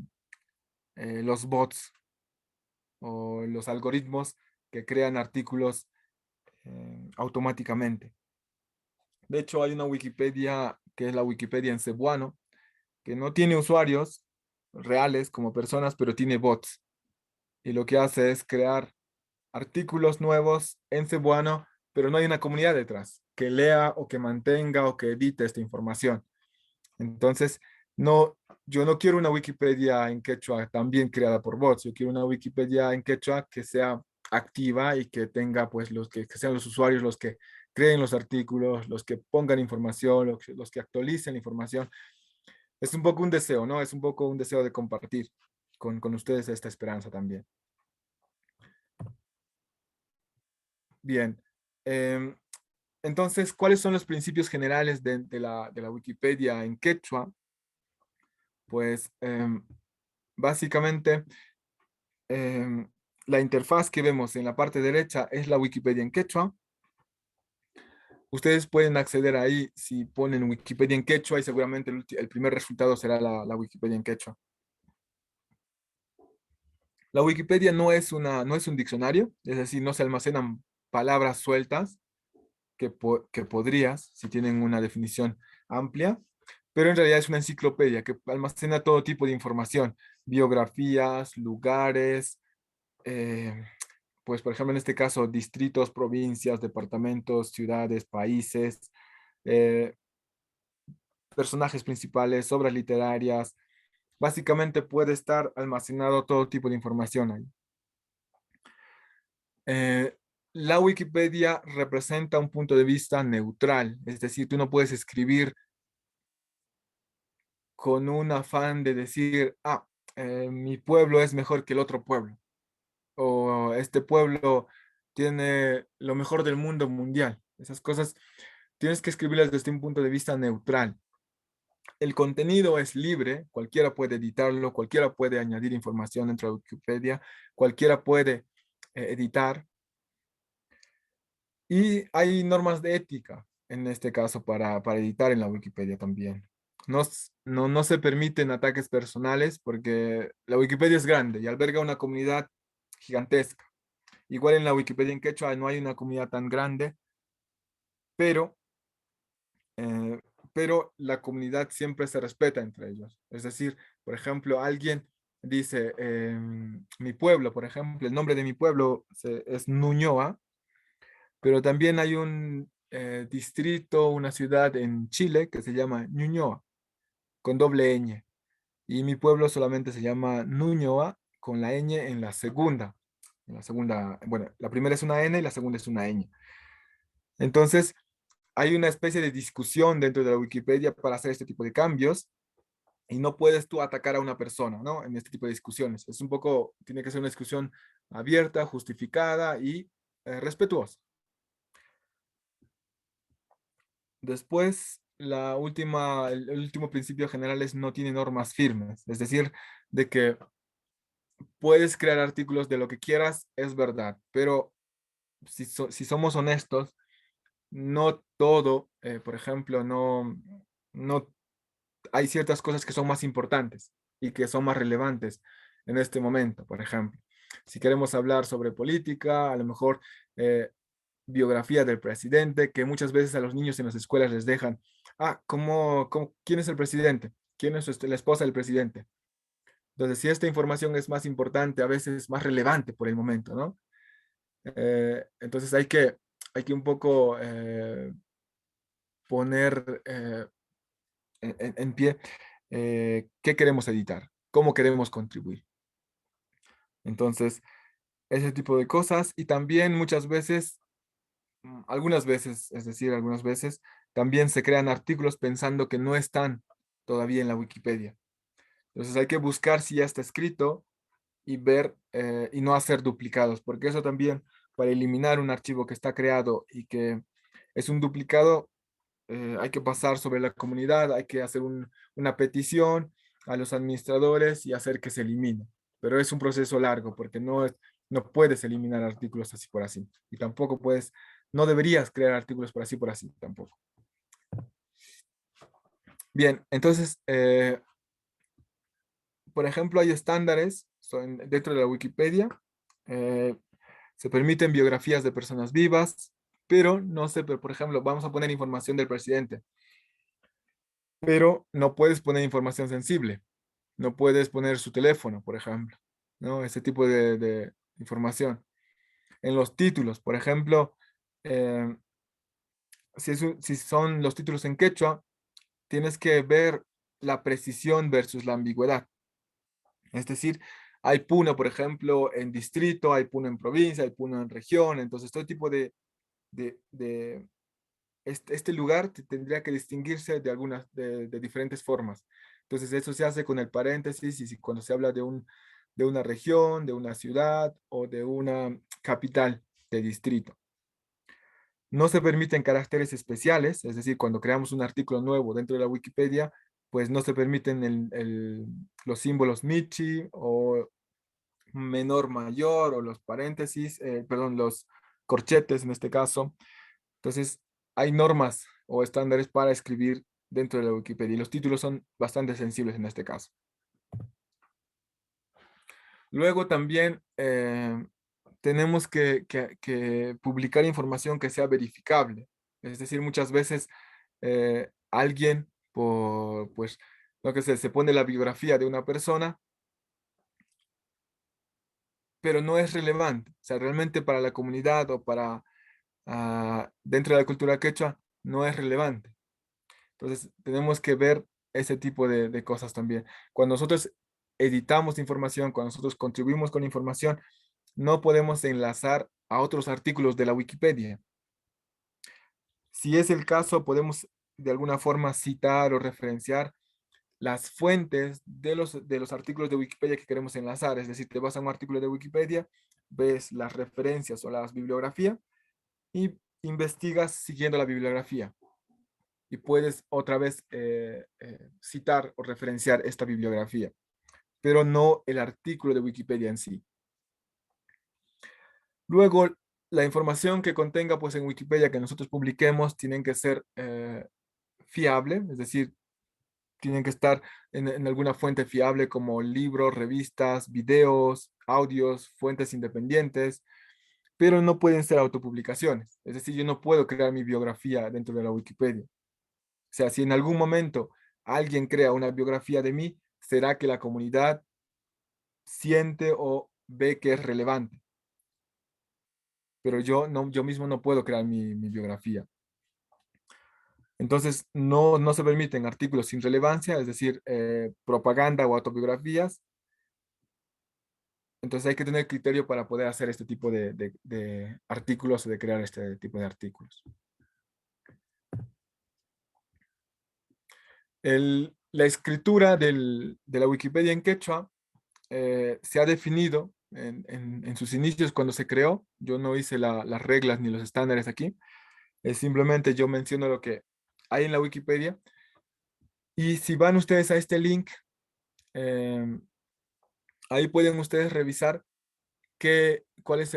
los bots o los algoritmos que crean artículos automáticamente. De hecho, hay una Wikipedia que es la Wikipedia en cebuano, que no tiene usuarios reales como personas, pero tiene bots. Y lo que hace es crear artículos nuevos en cebuano, pero no hay una comunidad detrás que lea o que mantenga o que edite esta información. Entonces, no, yo no quiero una Wikipedia en quechua también creada por bots. Yo quiero una Wikipedia en quechua que sea activa y que tenga, pues, que sean los usuarios los que creen los artículos, los que pongan información, los que actualicen la información. Es un poco un deseo, ¿no? Es un poco un deseo de compartir con ustedes esta esperanza también. Bien. Entonces, ¿cuáles son los principios generales de la Wikipedia en quechua? pues básicamente la interfaz que vemos en la parte derecha es la Wikipedia en quechua. Ustedes pueden acceder ahí si ponen Wikipedia en quechua y seguramente el primer resultado será la Wikipedia en quechua. La Wikipedia no es un diccionario, es decir, no se almacenan palabras sueltas que podrías, si tienen una definición amplia, pero en realidad es una enciclopedia que almacena todo tipo de información, biografías, lugares, pues por ejemplo en este caso distritos, provincias, departamentos, ciudades, países, eh, personajes principales, obras literarias. Básicamente puede estar almacenado todo tipo de información ahí. La Wikipedia representa un punto de vista neutral, es decir, tú no puedes escribir con un afán de decir, mi pueblo es mejor que el otro pueblo, o este pueblo tiene lo mejor del mundo mundial. Esas cosas tienes que escribirlas desde un punto de vista neutral. El contenido es libre, cualquiera puede editarlo, cualquiera puede añadir información dentro de Wikipedia, cualquiera puede editar. Y hay normas de ética, en este caso, para editar en la Wikipedia también. No se permiten ataques personales porque la Wikipedia es grande y alberga una comunidad gigantesca. Igual en la Wikipedia en quechua no hay una comunidad tan grande, pero, eh, pero la comunidad siempre se respeta entre ellos. Es decir, por ejemplo, alguien dice, mi pueblo, por ejemplo, el nombre de mi pueblo es Ñuñoa, pero también hay un distrito, una ciudad en Chile que se llama Ñuñoa, con doble ñ. Y mi pueblo solamente se llama Ñuñoa, con la ñ en la segunda. Bueno, la primera es una n y la segunda es una ñ. Entonces, hay una especie de discusión dentro de la Wikipedia para hacer este tipo de cambios y no puedes tú atacar a una persona, ¿no? En este tipo de discusiones. Es un poco, tiene que ser una discusión abierta, justificada y respetuosa. Después, el último principio general es no tiene normas firmes, es decir, de que puedes crear artículos de lo que quieras, es verdad, pero si somos honestos, no todo, por ejemplo, no hay ciertas cosas que son más importantes y que son más relevantes en este momento, por ejemplo. Si queremos hablar sobre política, a lo mejor biografía del presidente, que muchas veces a los niños en las escuelas les dejan, ¿quién es el presidente? ¿Quién es la esposa del presidente? Entonces, si esta información es más importante, a veces más relevante por el momento, ¿no? Entonces hay que un poco poner en pie qué queremos editar, cómo queremos contribuir. Entonces, ese tipo de cosas y también muchas veces algunas veces, es decir, algunas veces, también se crean artículos pensando que no están todavía en la Wikipedia. Entonces hay que buscar si ya está escrito y ver y no hacer duplicados, porque eso también, para eliminar un archivo que está creado y que es un duplicado, hay que pasar sobre la comunidad, hay que hacer una petición a los administradores y hacer que se elimine. Pero es un proceso largo porque no puedes eliminar artículos así por así. Y tampoco no deberías crear artículos por así tampoco. Bien, entonces, por ejemplo, hay estándares dentro de la Wikipedia. Se permiten biografías de personas vivas, pero no sé, pero por ejemplo, vamos a poner información del presidente, pero no puedes poner información sensible. No puedes poner su teléfono, por ejemplo, ¿no? Ese tipo de información. En los títulos, por ejemplo, si son los títulos en quechua, tienes que ver la precisión versus la ambigüedad. Es decir, hay puno, por ejemplo, en distrito, hay puno en provincia, hay puno en región, entonces todo tipo de este lugar tendría que distinguirse de diferentes formas. Entonces eso se hace con el paréntesis y cuando se habla de una región, de una ciudad o de una capital de distrito. No se permiten caracteres especiales, es decir, cuando creamos un artículo nuevo dentro de la Wikipedia, pues no se permiten los símbolos Michi o menor mayor o los paréntesis, perdón, los corchetes en este caso. Entonces, hay normas o estándares para escribir dentro de la Wikipedia y los títulos son bastante sensibles en este caso. Luego también tenemos que publicar información que sea verificable. Es decir, muchas veces alguien, pues, lo que sé, se pone la biografía de una persona, pero no es relevante. O sea, realmente para la comunidad o para dentro de la cultura quechua no es relevante. Entonces, tenemos que ver ese tipo de cosas también. Cuando nosotros editamos información, cuando nosotros contribuimos con información, no podemos enlazar a otros artículos de la Wikipedia. Si es el caso, podemos de alguna forma citar o referenciar las fuentes de los artículos de Wikipedia que queremos enlazar. Es decir, te vas a un artículo de Wikipedia, ves las referencias o las bibliografías y investigas siguiendo la bibliografía. Y puedes otra vez citar o referenciar esta bibliografía, pero no el artículo de Wikipedia en sí. Luego, la información que contenga pues en Wikipedia que nosotros publiquemos tienen que ser fiable, es decir, tienen que estar en alguna fuente fiable como libros, revistas, videos, audios, fuentes independientes, pero no pueden ser autopublicaciones. Es decir, yo no puedo crear mi biografía dentro de la Wikipedia. O sea, si en algún momento alguien crea una biografía de mí, será que la comunidad siente o ve que es relevante. Pero yo mismo no puedo crear mi biografía. Entonces, no se permiten artículos sin relevancia, es decir, propaganda o autobiografías. Entonces hay que tener criterio para poder hacer este tipo de artículos o de crear este tipo de artículos. La escritura de la Wikipedia en quechua se ha definido en sus inicios cuando se creó. Yo no hice las reglas ni los estándares aquí. Simplemente yo menciono lo que hay en la Wikipedia. Y si van ustedes a este link, ahí pueden ustedes revisar cuál es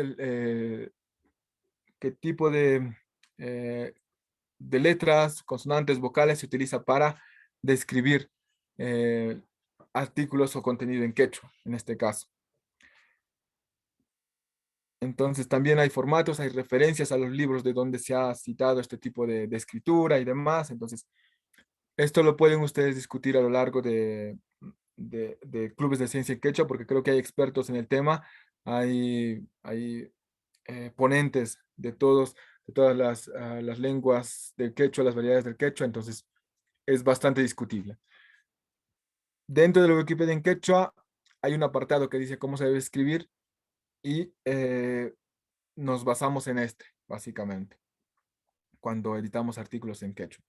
qué tipo de letras, consonantes, vocales se utiliza para describir artículos o contenido en quechua, en este caso. Entonces también hay formatos, hay referencias a los libros de donde se ha citado este tipo de escritura y demás. Entonces, esto lo pueden ustedes discutir a lo largo de clubes de ciencia en quechua, porque creo que hay expertos en el tema, hay ponentes de todas las lenguas del quechua, las variedades del quechua, entonces es bastante discutible. Dentro de la Wikipedia en quechua hay un apartado que dice cómo se debe escribir y nos basamos en este, básicamente, cuando editamos artículos en quechua.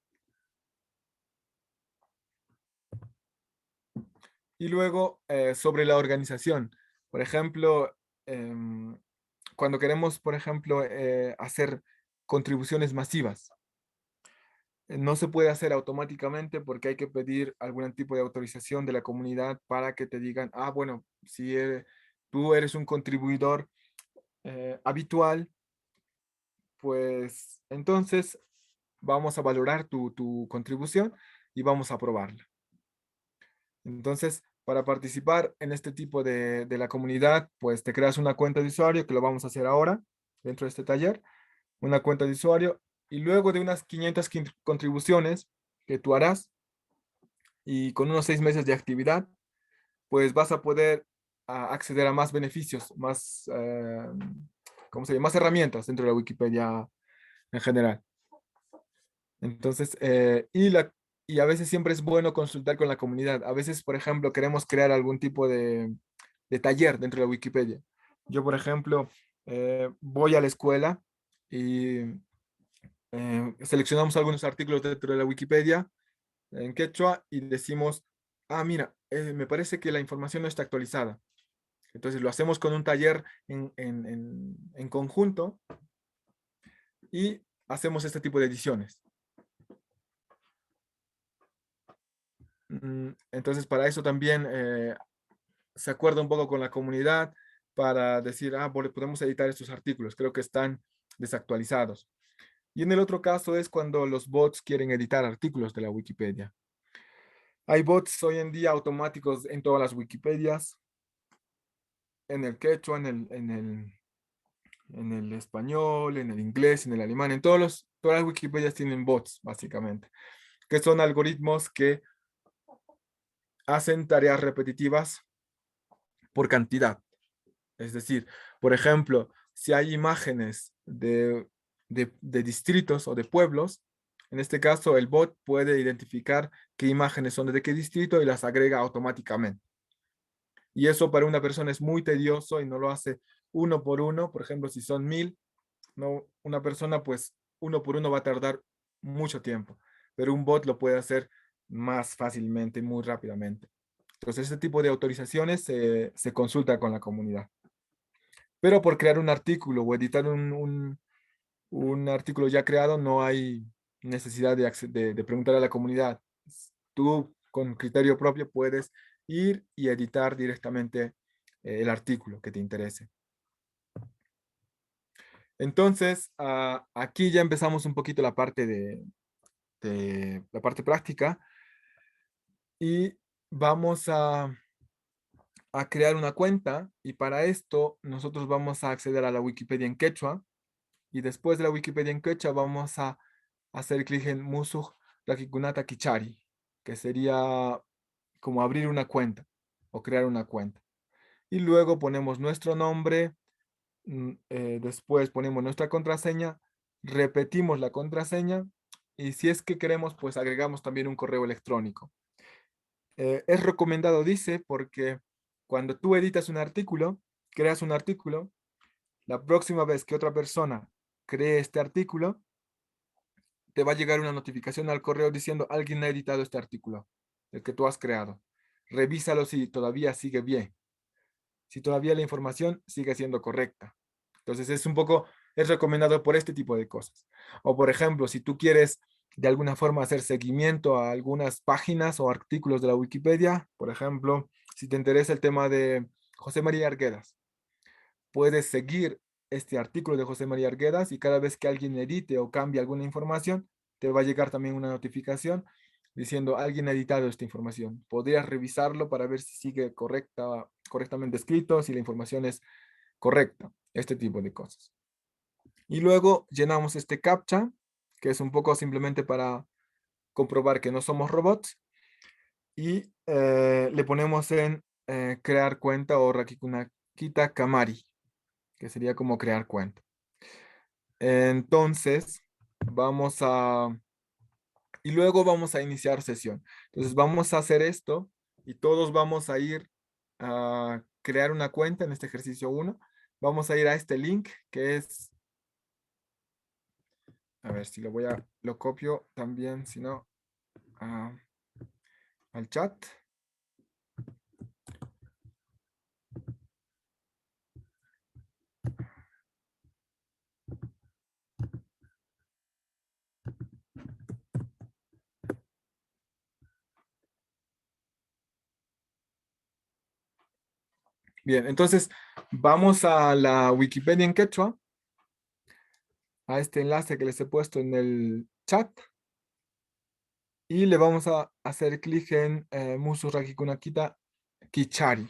Y luego, sobre la organización. Por ejemplo, cuando queremos, por ejemplo, hacer contribuciones masivas, no se puede hacer automáticamente porque hay que pedir algún tipo de autorización de la comunidad para que te digan, bueno, si tú eres un contribuidor habitual, pues entonces vamos a valorar tu contribución y vamos a aprobarla. Entonces, para participar en este tipo de la comunidad, pues te creas una cuenta de usuario, que lo vamos a hacer ahora dentro de este taller, una cuenta de usuario, y luego de unas 500 contribuciones que tú harás, y con unos 6 meses de actividad, pues vas a poder acceder a más beneficios, más, ¿cómo se llama? Más herramientas dentro de la Wikipedia en general. Entonces, y a veces siempre es bueno consultar con la comunidad. A veces, por ejemplo, queremos crear algún tipo de taller dentro de la Wikipedia. Yo, por ejemplo, voy a la escuela y seleccionamos algunos artículos dentro de la Wikipedia en quechua y decimos, mira, me parece que la información no está actualizada. Entonces lo hacemos con un taller en conjunto y hacemos este tipo de ediciones. Entonces, para eso también se acuerda un poco con la comunidad para decir, podemos editar estos artículos. Creo que están desactualizados. Y en el otro caso es cuando los bots quieren editar artículos de la Wikipedia. Hay bots hoy en día automáticos en todas las Wikipedias, en el quechua, en el español, en el inglés, en el alemán, todas las Wikipedias tienen bots, básicamente, que son algoritmos que hacen tareas repetitivas por cantidad. Es decir, por ejemplo, si hay imágenes de distritos o de pueblos, en este caso el bot puede identificar qué imágenes son de qué distrito y las agrega automáticamente. Y eso para una persona es muy tedioso y no lo hace uno por uno. Por ejemplo, si son 1000, no, una persona pues uno por uno va a tardar mucho tiempo, pero un bot lo puede hacer más fácilmente y muy rápidamente. Entonces, este tipo de autorizaciones se consulta con la comunidad. Pero por crear un artículo o editar un artículo ya creado, no hay necesidad de preguntar a la comunidad. Tú, con criterio propio, puedes ir y editar directamente el artículo que te interese. Entonces, aquí ya empezamos un poquito la parte de la parte práctica y vamos a crear una cuenta, y para esto nosotros vamos a acceder a la Wikipedia en quechua, y después de la Wikipedia en quechua vamos a hacer clic en Musuj Rakikunata Kichari, que sería como abrir una cuenta o crear una cuenta. Y luego ponemos nuestro nombre, después ponemos nuestra contraseña, repetimos la contraseña, y si es que queremos, pues agregamos también un correo electrónico. Es recomendado, dice, porque cuando tú editas un artículo, creas un artículo, la próxima vez que otra persona cree este artículo, te va a llegar una notificación al correo diciendo alguien ha editado este artículo, el que tú has creado. Revísalo si todavía sigue bien. Si todavía la información sigue siendo correcta. Entonces es recomendado por este tipo de cosas. O por ejemplo, si tú quieres de alguna forma hacer seguimiento a algunas páginas o artículos de la Wikipedia, por ejemplo, si te interesa el tema de José María Arguedas, puedes seguir este artículo de José María Arguedas, y cada vez que alguien edite o cambie alguna información, te va a llegar también una notificación diciendo alguien ha editado esta información. Podrías revisarlo para ver si sigue correctamente escrito, si la información es correcta, este tipo de cosas. Y luego llenamos este captcha, que es un poco simplemente para comprobar que no somos robots, y le ponemos en crear cuenta o Rakikunakita Kamari, que sería como crear cuenta. Entonces, y luego vamos a iniciar sesión. Entonces vamos a hacer esto y todos vamos a ir a crear una cuenta en este ejercicio 1. Vamos a ir a este link que es, a ver si lo copio también, si no, al chat. Bien, entonces vamos a la Wikipedia en quechua, a este enlace que les he puesto en el chat, y le vamos a hacer clic en Musu Rakikunakita Kichari.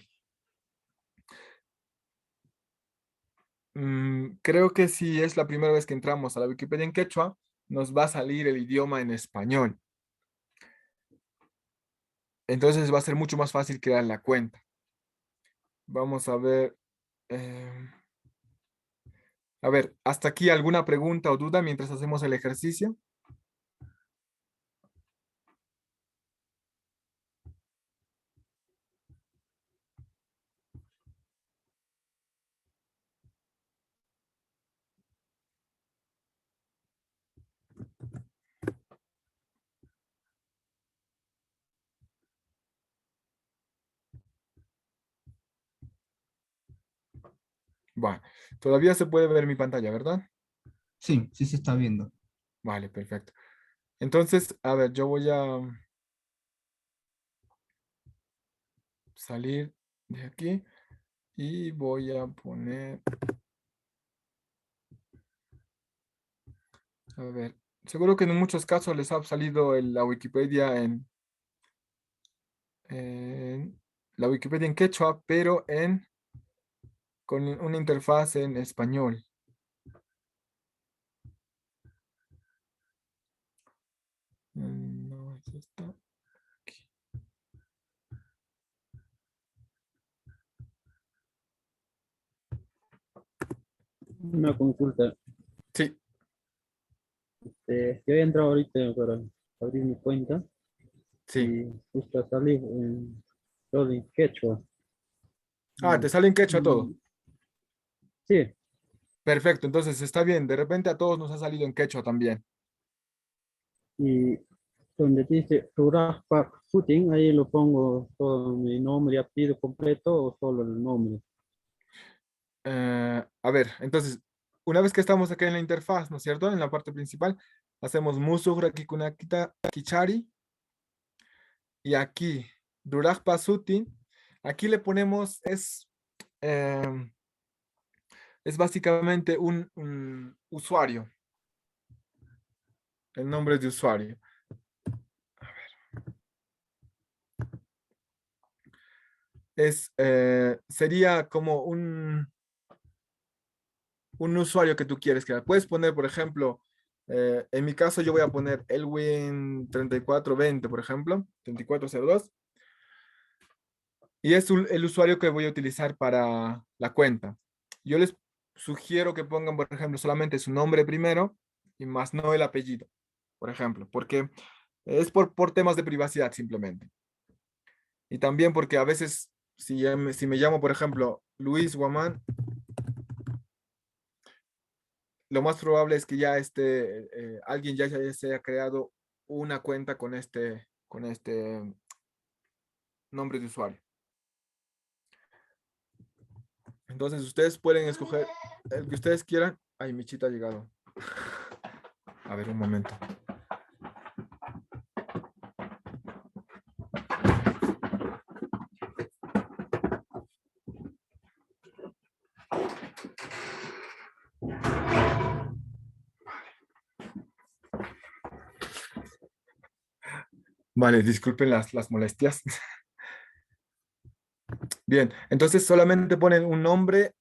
Creo que si es la primera vez que entramos a la Wikipedia en quechua, nos va a salir el idioma en español. Entonces va a ser mucho más fácil crear la cuenta. Vamos a ver. A ver, ¿hasta aquí alguna pregunta o duda mientras hacemos el ejercicio? Bueno, todavía se puede ver mi pantalla, ¿verdad? Sí, sí se está viendo. Vale, perfecto. Entonces, a ver, yo voy a salir de aquí y voy a poner, a ver, seguro que en muchos casos les ha salido la Wikipedia la Wikipedia en quechua, pero con una interfaz en español. No, es esta. Aquí. Una consulta. Sí, Yo he entrado ahorita para abrir mi cuenta sí. y justo salí en todo en quechua. Ah, te Y- sale en quechua todo. y- sí, Perfecto, entonces está bien. De repente a todos nos ha salido en quechua también. y donde dice Rurajpa Putin, ahí lo pongo todo mi nombre y apellido completo o solo el nombre. A ver, entonces, una vez que estamos acá en la interfaz, ¿no es cierto? En la parte principal, hacemos Musugra Kikunakita Kichari. Y aquí, Durajpa Sutin. Aquí le ponemos, em, es básicamente un usuario. El nombre de usuario. Sería como un usuario que tú quieres crear. Puedes poner, por ejemplo, en mi caso yo voy a poner Elwin3420, por ejemplo, 3402. Y es el usuario que voy a utilizar para la cuenta. Yo les sugiero que pongan, por ejemplo, solamente su nombre primero y más no el apellido, por ejemplo, porque es por temas de privacidad simplemente. Y también porque a veces, si me llamo, por ejemplo, Luis Guamán, lo más probable es que ya alguien ya se haya creado una cuenta con este nombre de usuario. Entonces ustedes pueden escoger el que ustedes quieran. Ay, Michita ha llegado. A ver, un momento. Vale, disculpen las molestias. Bien, entonces solamente ponen un nombre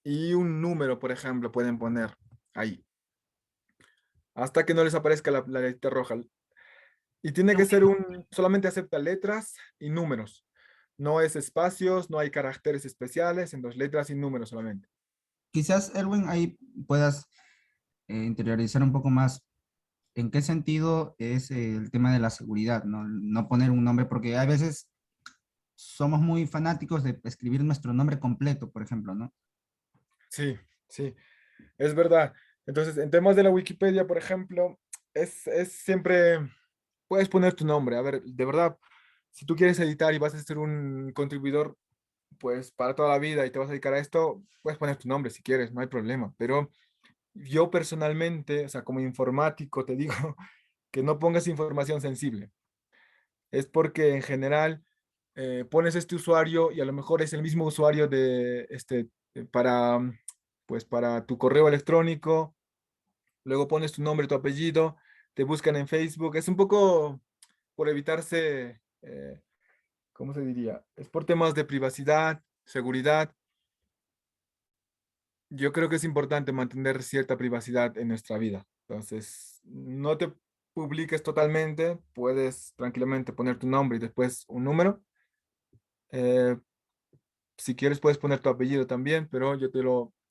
y un número, por ejemplo, pueden poner ahí. Hasta que no les aparezca la letra roja. Y tiene que ser solamente acepta letras y números. No es espacios, no hay caracteres especiales, entonces letras y números solamente. Quizás, Erwin, ahí puedas interiorizar un poco más en qué sentido es el tema de la seguridad, ¿no? No poner un nombre, porque a veces somos muy fanáticos de escribir nuestro nombre completo, por ejemplo, ¿no? Sí, sí, es verdad. Entonces, en temas de la Wikipedia, por ejemplo, es siempre, puedes poner tu nombre. A ver, de verdad, si tú quieres editar y vas a ser un contribuidor, pues para toda la vida y te vas a dedicar a esto, puedes poner tu nombre si quieres, no hay problema. Pero yo personalmente, o sea, como informático, te digo que no pongas información sensible. Es porque en general pones este usuario y a lo mejor es el mismo usuario para, pues para tu correo electrónico, luego pones tu nombre, tu apellido, te buscan en Facebook. Es un poco por evitarse, ¿cómo se diría? Es por temas de privacidad, seguridad. Yo creo que es importante mantener cierta privacidad en nuestra vida. Entonces, no te publiques totalmente, puedes tranquilamente poner tu nombre y después un número. Eh, si quieres puedes poner tu apellido también, pero yo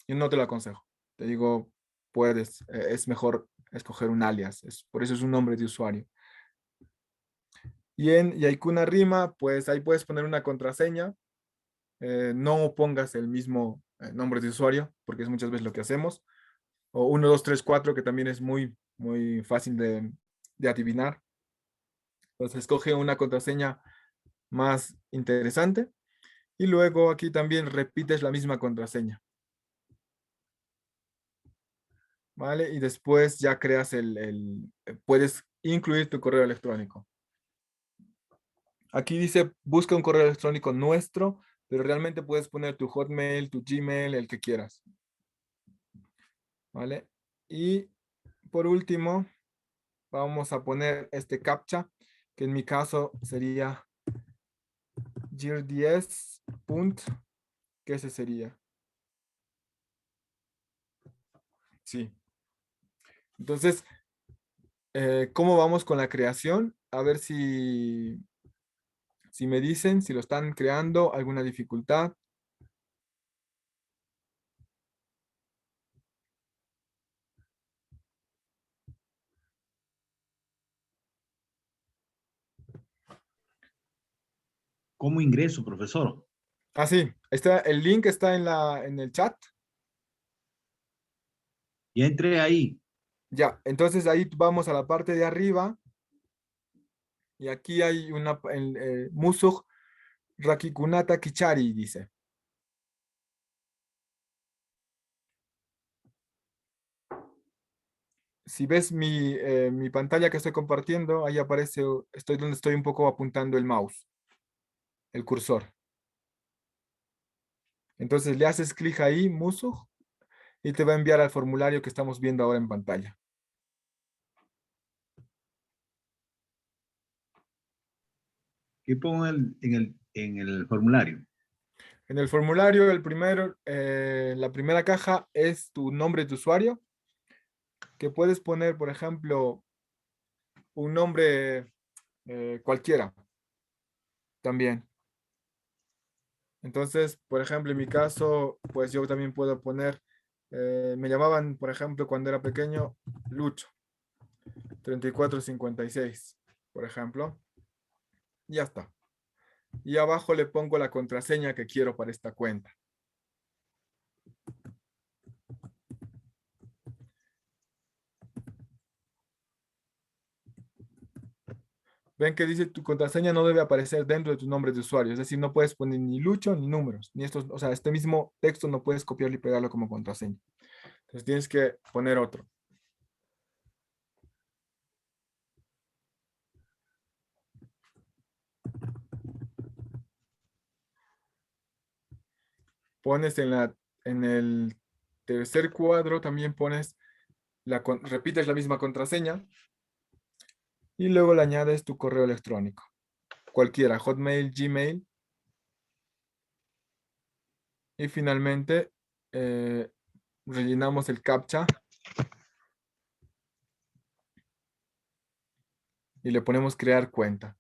no te lo aconsejo. Te digo, es mejor escoger un alias, por eso es un nombre de usuario. Y en Yaikuna Rima, pues ahí puedes poner una contraseña. No pongas el mismo nombre de usuario, porque es muchas veces lo que hacemos. O 1, 2, 3, 4, que también es muy, muy fácil de adivinar. Entonces escoge una contraseña más interesante. Y luego aquí también repites la misma contraseña. ¿Vale? Y después ya creas puedes incluir tu correo electrónico. Aquí dice, busca un correo electrónico nuestro, pero realmente puedes poner tu Hotmail, tu Gmail, el que quieras. ¿Vale? Y por último, vamos a poner este captcha, que en mi caso sería year10. ¿Qué ese sería? Sí. Entonces, ¿cómo vamos con la creación? A ver si me dicen, si lo están creando, alguna dificultad. ¿Cómo ingreso, profesor? Ah, sí, el link está en el chat. Ya entré ahí. Ya, entonces ahí vamos a la parte de arriba y aquí hay Musuk Rakikunata Kichari, dice. Si ves mi pantalla que estoy compartiendo, ahí aparece, estoy donde estoy un poco apuntando el mouse, el cursor. Entonces le haces clic ahí, Musuk, y te va a enviar al formulario que estamos viendo ahora en pantalla. ¿Qué pongo en el formulario? En el formulario, la primera caja es tu nombre de usuario, que puedes poner, por ejemplo, un nombre cualquiera también. Entonces, por ejemplo, en mi caso, pues yo también puedo poner, me llamaban, por ejemplo, cuando era pequeño, Lucho, 3456, por ejemplo. Ya está. Y abajo le pongo la contraseña que quiero para esta cuenta. Ven que dice tu contraseña no debe aparecer dentro de tu nombre de usuario. Es decir, no puedes poner ni Lucho ni números. Ni estos, o sea, este mismo texto no puedes copiarlo y pegarlo como contraseña. Entonces tienes que poner otro. Pones en el tercer cuadro, también pones, repites la misma contraseña y luego le añades tu correo electrónico. Cualquiera, Hotmail, Gmail. Y finalmente rellenamos el captcha y le ponemos crear cuenta.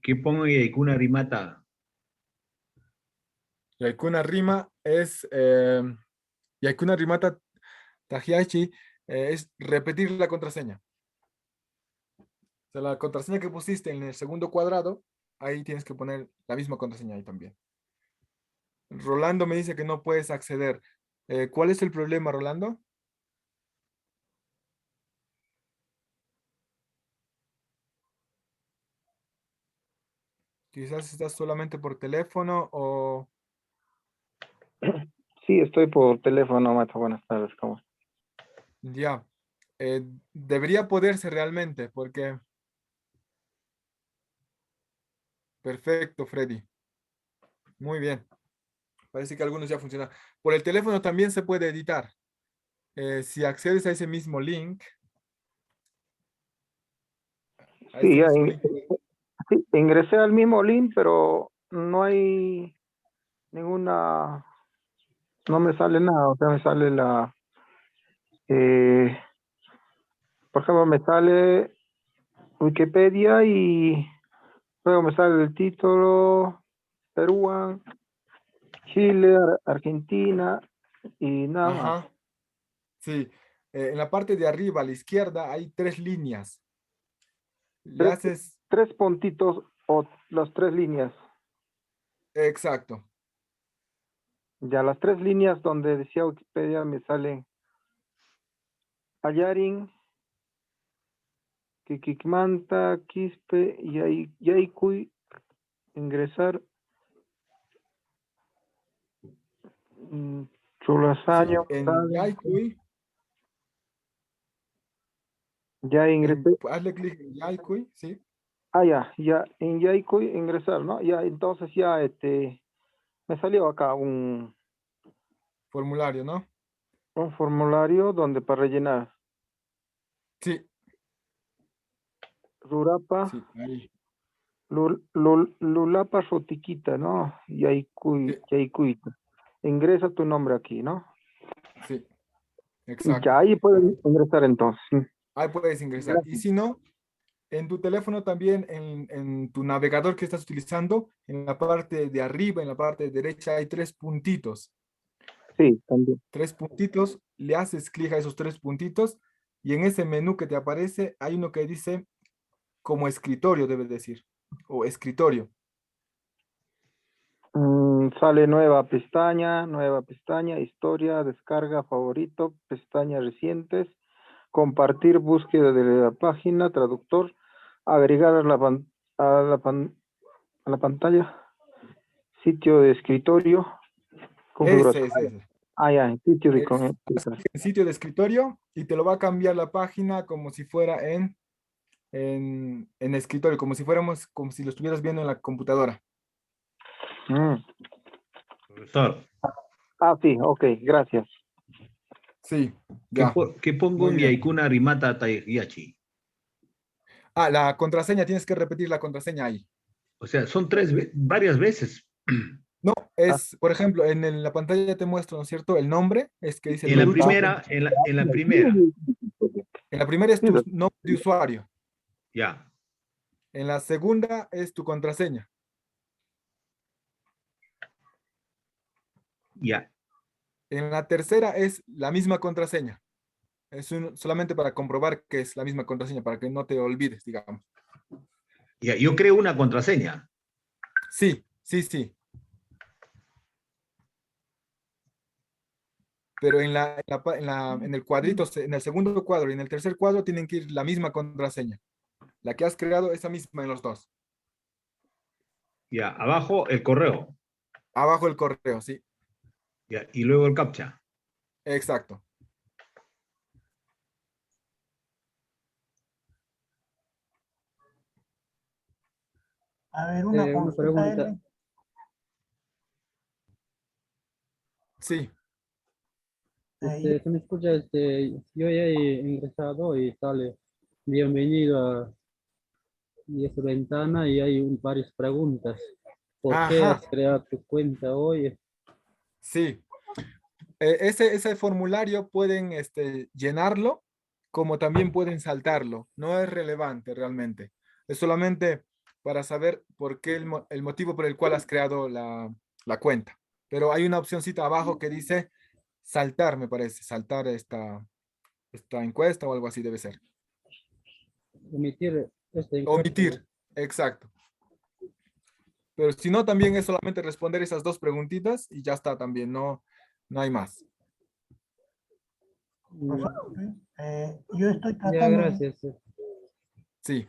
¿Qué pongo en Yaikuna Rimata? Yaikuna Rima es Yaikuna Rimata Tahiachi, es repetir la contraseña. O sea, la contraseña que pusiste en el segundo cuadrado, ahí tienes que poner la misma contraseña ahí también. Rolando me dice que no puedes acceder. ¿Cuál es el problema, Rolando? Quizás estás solamente por teléfono o... Sí, estoy por teléfono, Mato. Buenas tardes, ¿cómo estás? Ya. Debería poderse realmente, porque... Perfecto, Freddy. Muy bien. Parece que algunos ya funcionan. Por el teléfono también se puede editar. Si accedes a ese mismo link, a Sí, este mismo link, sí, ingresé al mismo link, pero no hay ninguna, no me sale nada, o sea, me sale eh, por ejemplo, me sale Wikipedia y luego me sale el título, Perú, Chile, Argentina y nada más. ajá, sí. En la parte de arriba a la izquierda hay 3 líneas. Le Tres, haces, tres puntitos o las 3 líneas. exacto. Ya las 3 líneas donde decía Wikipedia me salen Ayarin, Kikikmanta, Quispe, Yaycuy, ingresar, Sí, Chulasaño, en sale, Yaycuy Ya ingresé. Hazle clic en Yaikuy, ¿sí? Ah, ya, en Yaikuy ingresar, ¿no? Ya, entonces ya, me salió acá Formulario, ¿no? un formulario donde para rellenar. Sí, Rurapa, sí, ahí. Lulapa Rotiquita, ¿no? Sí, Yaikuy. Ingresa tu nombre aquí, ¿no? sí, Ya, exacto. ahí puedes ingresar entonces. Sí. Ahí puedes ingresar. Y Gracias. si no, en tu teléfono también, en tu navegador que estás utilizando, en la parte de arriba, en la parte derecha, hay tres puntitos. Sí, también. Tres puntitos, le haces clic a esos tres puntitos y en ese menú que te aparece hay uno que dice como escritorio, debes decir, o escritorio. Sale nueva pestaña, historia, descarga, favorito, pestaña recientes, compartir, búsqueda de la página, traductor, agregar a la, pan- a la pantalla, sitio de escritorio, configuración. Ese. Ya, sitio de Es el sitio de escritorio y te lo va a cambiar la página como si fuera en escritorio, como si lo estuvieras viendo en la computadora. Mm. Profesor, Sí, ok, gracias. Sí, ya, ¿qué pongo muy en bien. Yaikuna Rimata Taiyachi? La contraseña, tienes que repetir la contraseña ahí. O sea, son varias veces. No, Ah, por ejemplo, la pantalla te muestro, ¿no es cierto? El nombre es que dice En la Lucho. primera, en la primera, En la primera es sí, tu nombre de usuario. ya, En la segunda es tu contraseña. ya. En la tercera es la misma contraseña. Solamente para comprobar que es la misma contraseña, para que no te olvides, digamos. Ya, yo creo una contraseña. Sí, sí, sí. Pero en el cuadrito, en el segundo cuadro y en el tercer cuadro tienen que ir la misma contraseña. La que has creado, esa misma en los dos. Ya, abajo el correo. Abajo el correo, sí. Ya, y luego el captcha. Exacto. A ver, una Una consulta, pregunta. Elvin. Sí. Ahí, ¿Se me escucha? Yo ya he ingresado y sale bienvenido a esta ventana y hay varias preguntas. ¿Por qué Ajá, has creado tu cuenta hoy? sí. Ese formulario pueden llenarlo como también pueden saltarlo. No es relevante realmente. Es solamente para saber por qué el motivo por el cual has creado la cuenta. Pero hay una opcióncita abajo que dice saltar, me parece. Saltar esta encuesta o algo así debe ser. Emitir esta encuesta, ¿no? Omitir, exacto. Pero si no, también es solamente responder esas dos preguntitas y ya está también. No hay más. profesor, Mm, yo estoy Ya, tratando de, gracias. Sí.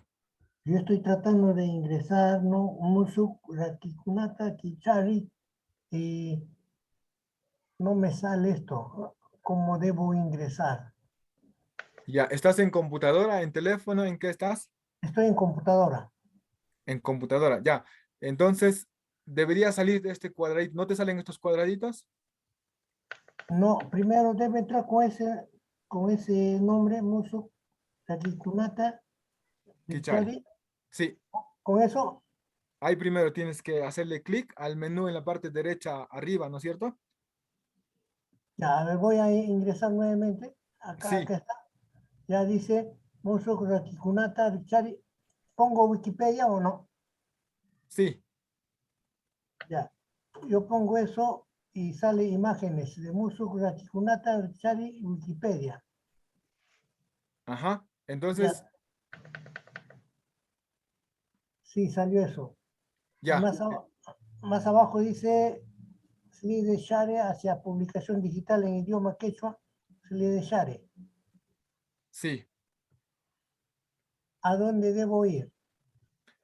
yo estoy tratando de ingresar, ¿no? Musuk Rakikunata Kichari y no me sale esto. ¿Cómo debo ingresar? Ya, ¿estás en computadora, en teléfono? ¿En qué estás? Estoy en computadora. En computadora, ya. Entonces, debería salir de este cuadradito. ¿No te salen estos cuadraditos? No, primero debe entrar con ese nombre, Musuk Rakikunata Kichari. Kichari. Sí, Con eso, ahí primero tienes que hacerle clic al menú en la parte derecha arriba, ¿no es cierto? ya, a ver, voy a ingresar nuevamente. Sí, Acá está. Ya dice Musuk Rakikunata Kichari. ¿Pongo Wikipedia o no? sí, Ya. Yo pongo eso y sale imágenes de Musuk Rakikunata Kichari Wikipedia. ajá. Entonces, Ya, sí, salió eso. Y ya, más abajo dice Sli de Share hacia publicación digital en idioma quechua. Sli de Share. sí. ¿A dónde debo ir?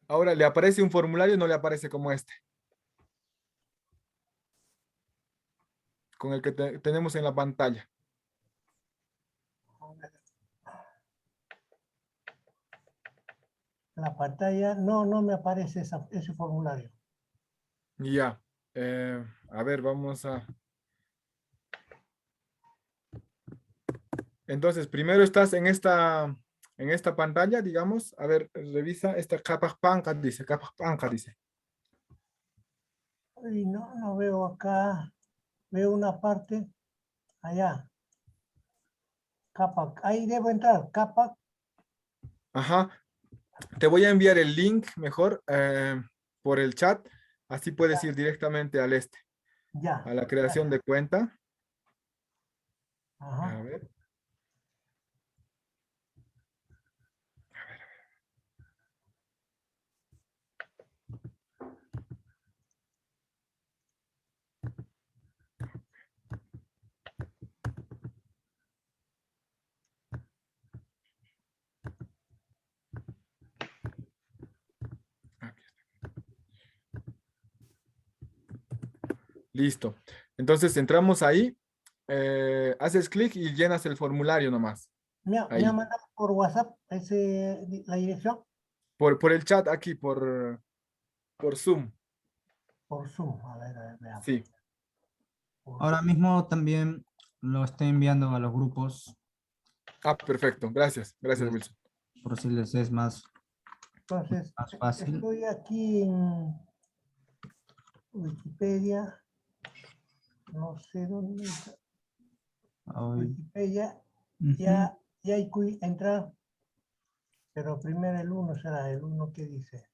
Ahora, ¿le aparece un formulario o no le aparece como este? Con el que tenemos en la pantalla. la pantalla, no me aparece ese formulario. Ya. A ver, vamos a... Entonces, primero estás en esta pantalla, digamos. A ver, revisa esta capa panca, dice, capa panca, dice. Y no veo acá, veo una parte allá. Capa, ahí debo entrar, capa, Ajá. Te voy a enviar el link mejor por el chat. Así puedes ir directamente al ya. a la creación de cuenta. A Ajá. ver. Aquí está. Listo. Entonces entramos ahí. Haces clic y llenas el formulario nomás. Me ha Ahí. mandado por WhatsApp la dirección Por el chat aquí, por Zoom. por Zoom. A ver, veamos. Sí. Ahora mismo también lo estoy enviando a los grupos, Ah, perfecto. Gracias. Gracias, Wilson. por si les es más Entonces, fácil. estoy aquí en Wikipedia. No sé dónde está. Hoy. Wikipedia. Ujú. Ya hay que entrar. Pero primero el 1 será el 1 que dice.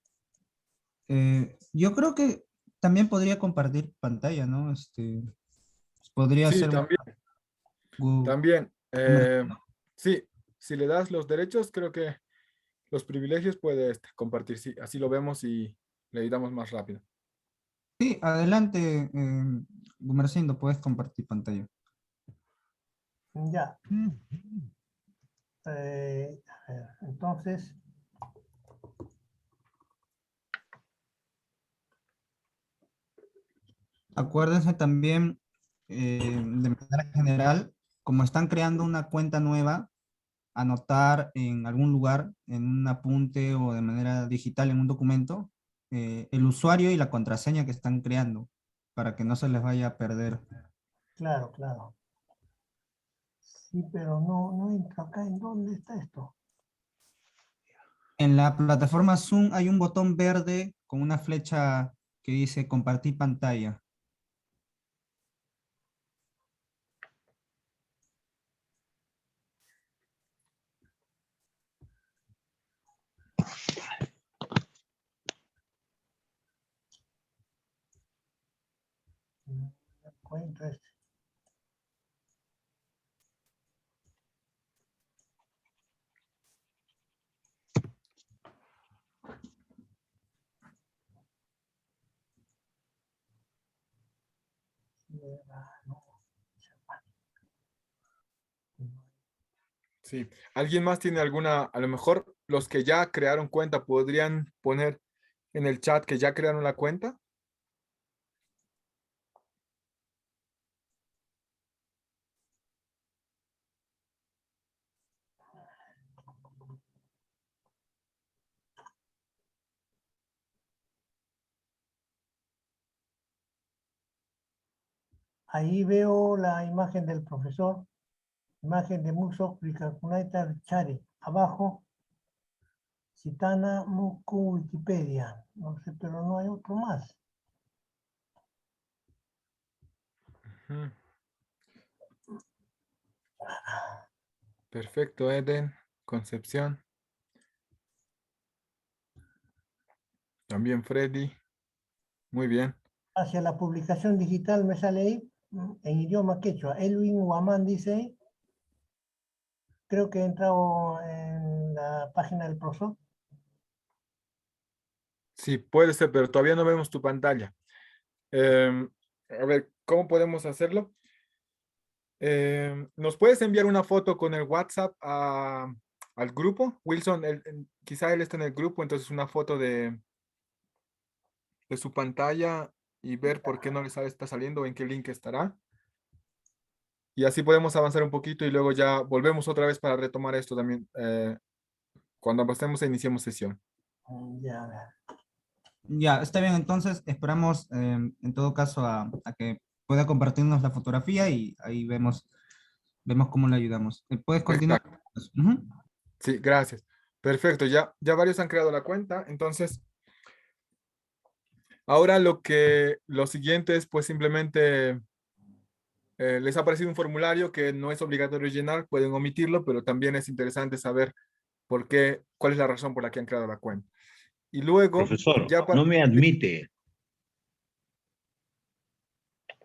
Yo creo que también podría compartir pantalla, ¿no? Podría Sí, ser también. Google. También. Sí, si le das los derechos, creo que los privilegios puede compartir. Sí, así lo vemos y le editamos más rápido. Sí, adelante, Gumercindo, puedes compartir pantalla. Ya. A ver, entonces, Acuérdense también, de manera general, como están creando una cuenta nueva, anotar en algún lugar, en un apunte o de manera digital en un documento, el usuario y la contraseña que están creando, para que no se les vaya a perder. claro, claro. Sí, pero no entro acá. ¿En dónde está esto? En la plataforma Zoom hay un botón verde con una flecha que dice compartir pantalla. No encuentro este. No. Sí. ¿Alguien más tiene alguna? A lo mejor los que ya crearon cuenta podrían poner en el chat que ya crearon la cuenta. Ahí veo la imagen del profesor, imagen de Muso Pricacunaita Chari. Abajo, Citana Muku Wikipedia. No sé, pero no hay otro más. Ujú. Perfecto, Eden. Concepción. También Freddy. Muy bien. Hacia la publicación digital me sale ahí, en idioma quechua. Elwin Huamán dice ahí. Creo que he entrado en la página del profesor. Sí, puede ser, pero todavía no vemos tu pantalla. A ver, ¿cómo podemos hacerlo? ¿Nos puedes enviar una foto con el WhatsApp al grupo? Wilson, quizá él está en el grupo, entonces una foto de su pantalla y ver por qué no le está saliendo o en qué link estará. Y así podemos avanzar un poquito y luego ya volvemos otra vez para retomar esto también. Cuando pasemos e iniciemos sesión. Ya. Ya, está bien, entonces esperamos en todo caso a que pueda compartirnos la fotografía y ahí vemos cómo le ayudamos. ¿Puedes continuar? Exacto. Ujú. Sí, gracias. Perfecto, ya varios han creado la cuenta, entonces ahora lo siguiente es pues simplemente les ha aparecido un formulario que no es obligatorio llenar, pueden omitirlo, pero también es interesante saber por qué, cuál es la razón por la que han creado la cuenta. Y luego, Profesor, ya no me admite.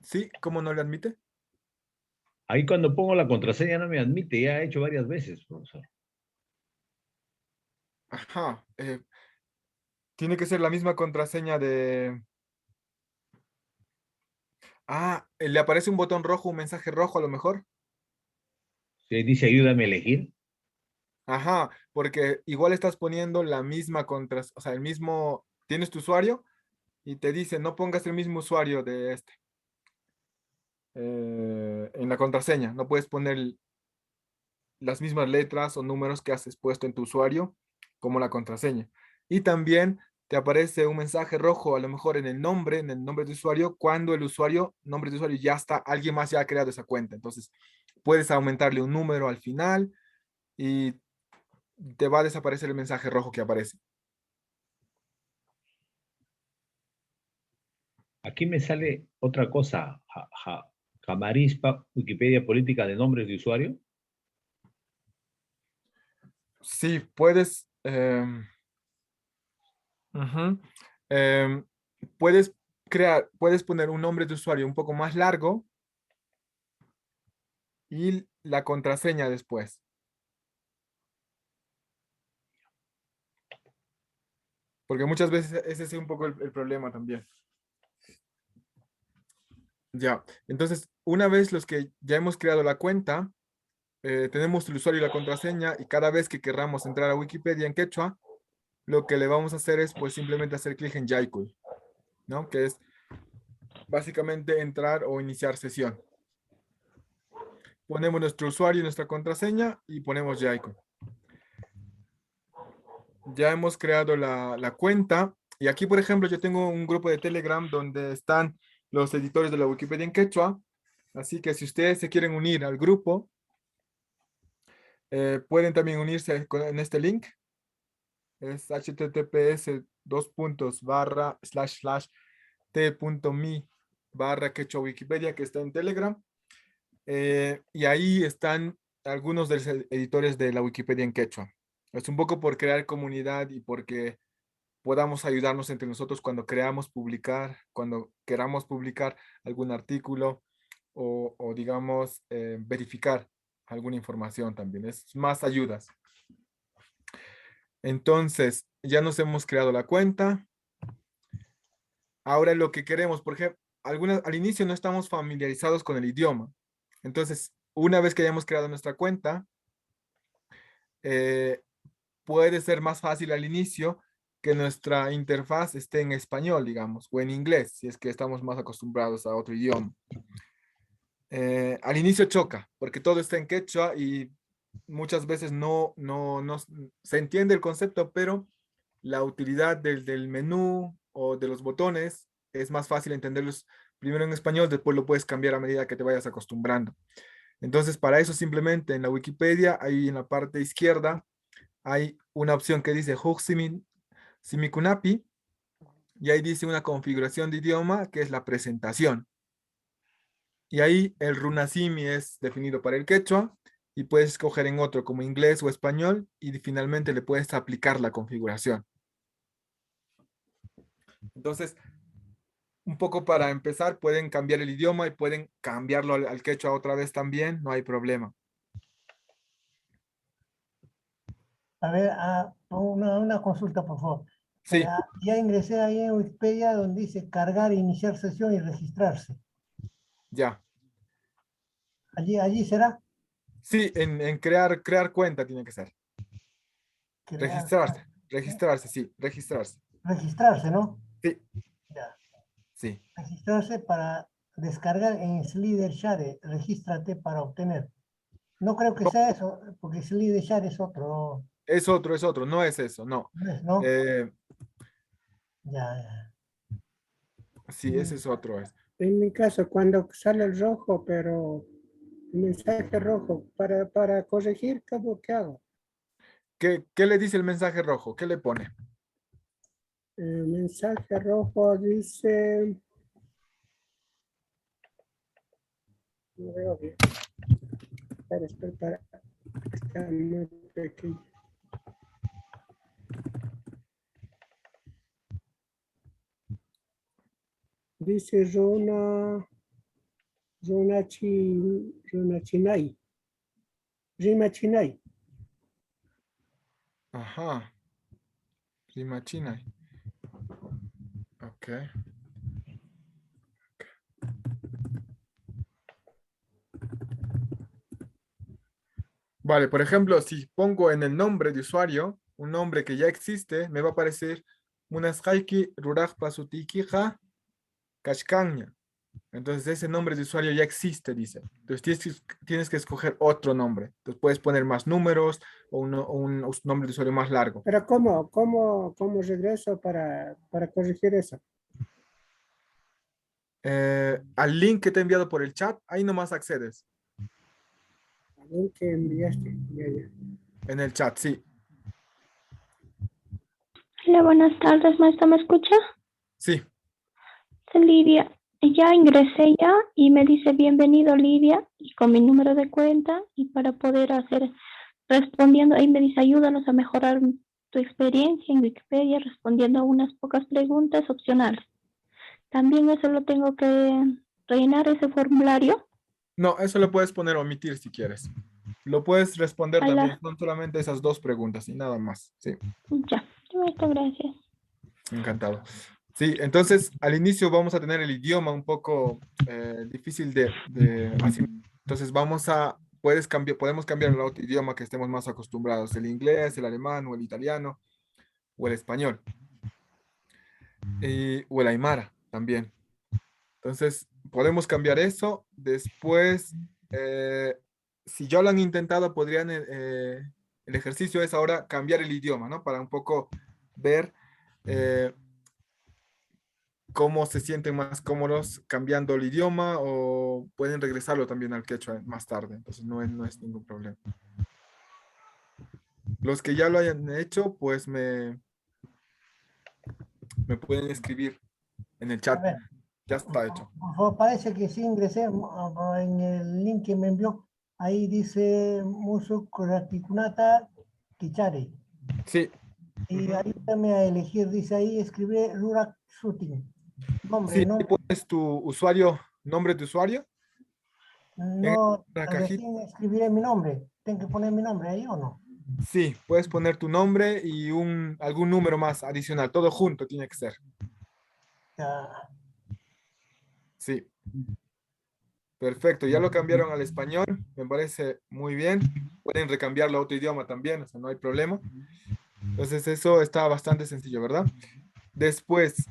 sí, ¿cómo no le admite? Ahí cuando pongo la contraseña no me admite, ya he hecho varias veces, profesor. Ajá, tiene que ser la misma contraseña de... Ah, le aparece un botón rojo, un mensaje rojo a lo mejor. Se dice ayúdame a elegir. Ajá, porque igual estás poniendo la misma contraseña, o sea, el mismo, tienes tu usuario y te dice no pongas el mismo usuario de este en la contraseña, no puedes poner las mismas letras o números que has puesto en tu usuario como la contraseña. Y también te aparece un mensaje rojo, a lo mejor en el nombre de usuario, cuando el usuario, nombre de usuario ya está, alguien más ya ha creado esa cuenta. Entonces, puedes aumentarle un número al final y te va a desaparecer el mensaje rojo que aparece. Aquí me sale otra cosa. Jamarispa, Wikipedia política de nombres de usuario. Sí, puedes, ujú, em, puedes puedes poner un nombre de usuario un poco más largo y la contraseña después. Porque muchas veces ese es un poco el problema también. Ya, entonces, una vez los que ya hemos creado la cuenta, tenemos el usuario y la contraseña, y cada vez que querramos entrar a Wikipedia en quechua, lo que le vamos a hacer es pues simplemente hacer clic en Yaikul, ¿no? Que es básicamente entrar o iniciar sesión. Ponemos nuestro usuario y nuestra contraseña y ponemos Yaikul. Ya hemos creado la cuenta, y aquí, por ejemplo, yo tengo un grupo de Telegram donde están los editores de la Wikipedia en quechua, así que si ustedes se quieren unir al grupo, pueden también unirse en este link. Es https://t.me/quechua Wikipedia, que está en Telegram. Y ahí están algunos de los editores de la Wikipedia en quechua. Es un poco por crear comunidad y porque podamos ayudarnos entre nosotros cuando queramos publicar algún artículo o digamos, verificar alguna información también. Es más ayudas. Entonces, ya nos hemos creado la cuenta. Ahora lo que queremos, por ejemplo, al inicio no estamos familiarizados con el idioma. Entonces, una vez que hayamos creado nuestra cuenta, eh, puede ser más fácil al inicio que nuestra interfaz esté en español, digamos, o en inglés, si es que estamos más acostumbrados a otro idioma. Al inicio choca, porque todo está en quechua y muchas veces no se entiende el concepto, pero la utilidad del menú o de los botones es más fácil entenderlos primero en español, después lo puedes cambiar a medida que te vayas acostumbrando. Entonces, para eso simplemente en la Wikipedia, ahí en la parte izquierda, hay una opción que dice Huxsimin Simikunapi, y ahí dice una configuración de idioma que es la presentación. Y ahí el runasimi es definido para el quechua y puedes escoger en otro como inglés o español y finalmente le puedes aplicar la configuración. Entonces, un poco para empezar, pueden cambiar el idioma y pueden cambiarlo al quechua otra vez también, no hay problema. A ver, una consulta, por favor. Sí, Ya ingresé ahí en Wikipedia donde dice cargar, iniciar sesión y registrarse. ya. Allí será Sí, en crear cuenta tiene que ser. crear, Registrarse, sí, registrarse. registrarse, ¿no? Sí, Ya. sí. Registrarse para descargar en Slidershare. Regístrate para obtener. No creo que sea eso, porque Slidershare es otro. es otro, no es eso, no. ¿No? Eh, Ya. sí, ese es otro. En mi caso, cuando sale el rojo, pero el mensaje rojo, para corregir, ¿qué hago? ¿Qué le dice el mensaje rojo? ¿Qué le pone? El mensaje rojo dice... No veo bien. Espera. Está muy pequeño. Dice Runa Chinay. Rima Chinay. Ajá. Rima China. Ok. Vale, por ejemplo, si pongo en el nombre de usuario un nombre que ya existe, me va a aparecer Munashaiki Rurak Pasutikija Kashkanya. Entonces ese nombre de usuario ya existe, dice. Entonces tienes que escoger otro nombre. Entonces puedes poner más números o un nombre de usuario más largo. Pero ¿cómo regreso para corregir eso? Al link que te he enviado por el chat, ahí nomás accedes. Al link que enviaste. Ya. En el chat, sí. Hola, buenas tardes, maestra, ¿me escucha? Sí. Soy Lidia. Ya ingresé ya y me dice bienvenido Lidia y con mi número de cuenta y para poder hacer respondiendo, ahí me dice ayúdanos a mejorar tu experiencia en Wikipedia respondiendo a unas pocas preguntas opcionales. También eso lo tengo que rellenar ese formulario. No, eso lo puedes poner omitir si quieres. Lo puedes responder también, son solamente esas dos preguntas y nada más. Sí. Ya, maestra, gracias. Encantado. Sí, entonces al inicio vamos a tener el idioma un poco difícil de asimilar. Entonces podemos cambiar el otro idioma que estemos más acostumbrados, el inglés, el alemán o el italiano o el español. O el aymara también. Entonces podemos cambiar eso. Después, si ya lo han intentado, podrían, el ejercicio es ahora cambiar el idioma, ¿no? Para un poco ver cómo se sienten más cómodos cambiando el idioma o pueden regresarlo también al quechua más tarde. Entonces no es ningún problema. Los que ya lo hayan hecho, pues me pueden escribir en el chat. Ya está hecho. Por favor, parece que sí ingresé en el link que me envió. Ahí dice Musuk Ratikunata Kichari. Sí. Y ahí dame a elegir, dice ahí, escribe Rurak Shooting. Nombre, Sí, ¿no? pones tu usuario, nombre de usuario. No, la cajita. recién escribiré mi nombre. ¿Tengo que poner mi nombre ahí o no? Sí, puedes poner tu nombre y algún número más adicional. Todo junto tiene que ser. Ya. Sí. Perfecto, ya lo cambiaron al español. Me parece muy bien. Pueden recambiarlo a otro idioma también, o sea, no hay problema. Entonces eso está bastante sencillo, ¿verdad? Después,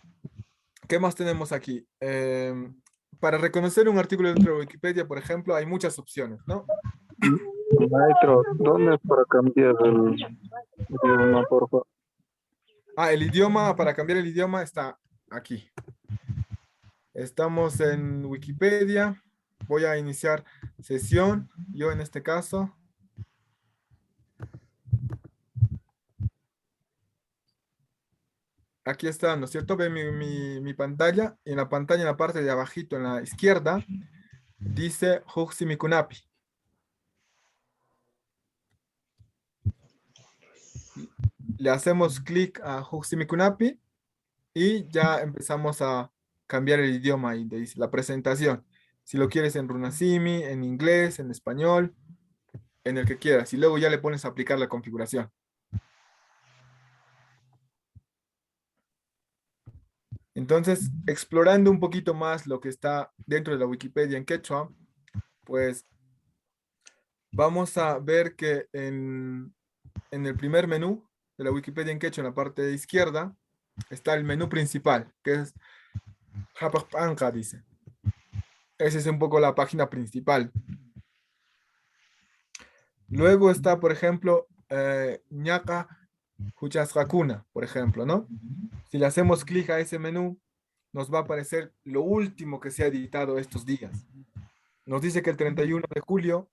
¿qué más tenemos aquí? Para reconocer un artículo dentro de Wikipedia, por ejemplo, hay muchas opciones, ¿no? Maestro, ¿dónde es para cambiar el idioma, por favor? El idioma, para cambiar el idioma está aquí. Estamos en Wikipedia. Voy a iniciar sesión. Yo en este caso. Aquí está, ¿no es cierto? Ve mi pantalla. Y en la pantalla, en la parte de abajito, en la izquierda, dice Huximikunapi. Le hacemos clic a Huximikunapi y ya empezamos a cambiar el idioma y dice la presentación. Si lo quieres en Runasimi, en inglés, en español, en el que quieras. Y luego ya le pones a aplicar la configuración. Entonces, explorando un poquito más lo que está dentro de la Wikipedia en quechua, pues vamos a ver que en el primer menú de la Wikipedia en quechua, en la parte izquierda, está el menú principal, que es Japajpanca, dice. Esa es un poco la página principal. Luego está, por ejemplo, ñaca huchasqakuna, por ejemplo, ¿no? Si le hacemos clic a ese menú, nos va a aparecer lo último que se ha editado estos días. Nos dice que el 31 de julio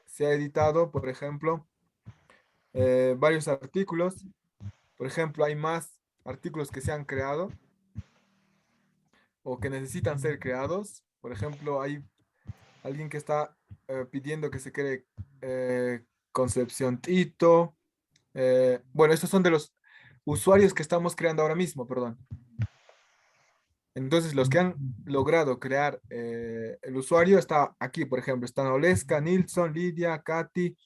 se ha editado, por ejemplo, varios artículos. Por ejemplo, hay más artículos que se han creado o que necesitan ser creados. Por ejemplo, hay alguien que está pidiendo que se cree Concepción Tito. Bueno, estos son de los usuarios que estamos creando ahora mismo, perdón. Entonces, los que han logrado crear el usuario está aquí, por ejemplo, están Oleska, Nilsson, Lidia, Katy,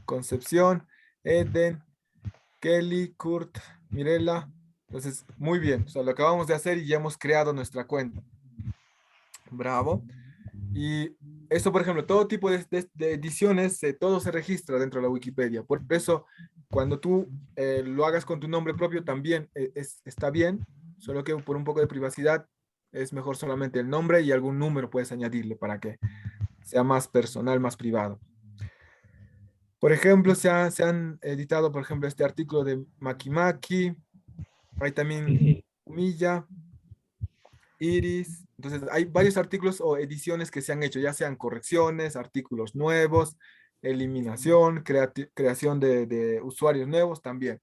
Concepción, Eden, Kelly, Kurt, Mirela. Entonces, muy bien. O sea, lo acabamos de hacer y ya hemos creado nuestra cuenta. Bravo. Y esto, por ejemplo, todo tipo de ediciones, todo se registra dentro de la Wikipedia. Por eso, cuando tú lo hagas con tu nombre propio, también está bien, solo que por un poco de privacidad es mejor solamente el nombre y algún número puedes añadirle para que sea más personal, más privado. Por ejemplo, se han editado, por ejemplo, este artículo de Makimaki. Hay también Milla, Iris. Entonces, hay varios artículos o ediciones que se han hecho, ya sean correcciones, artículos nuevos, eliminación, creación de usuarios nuevos también.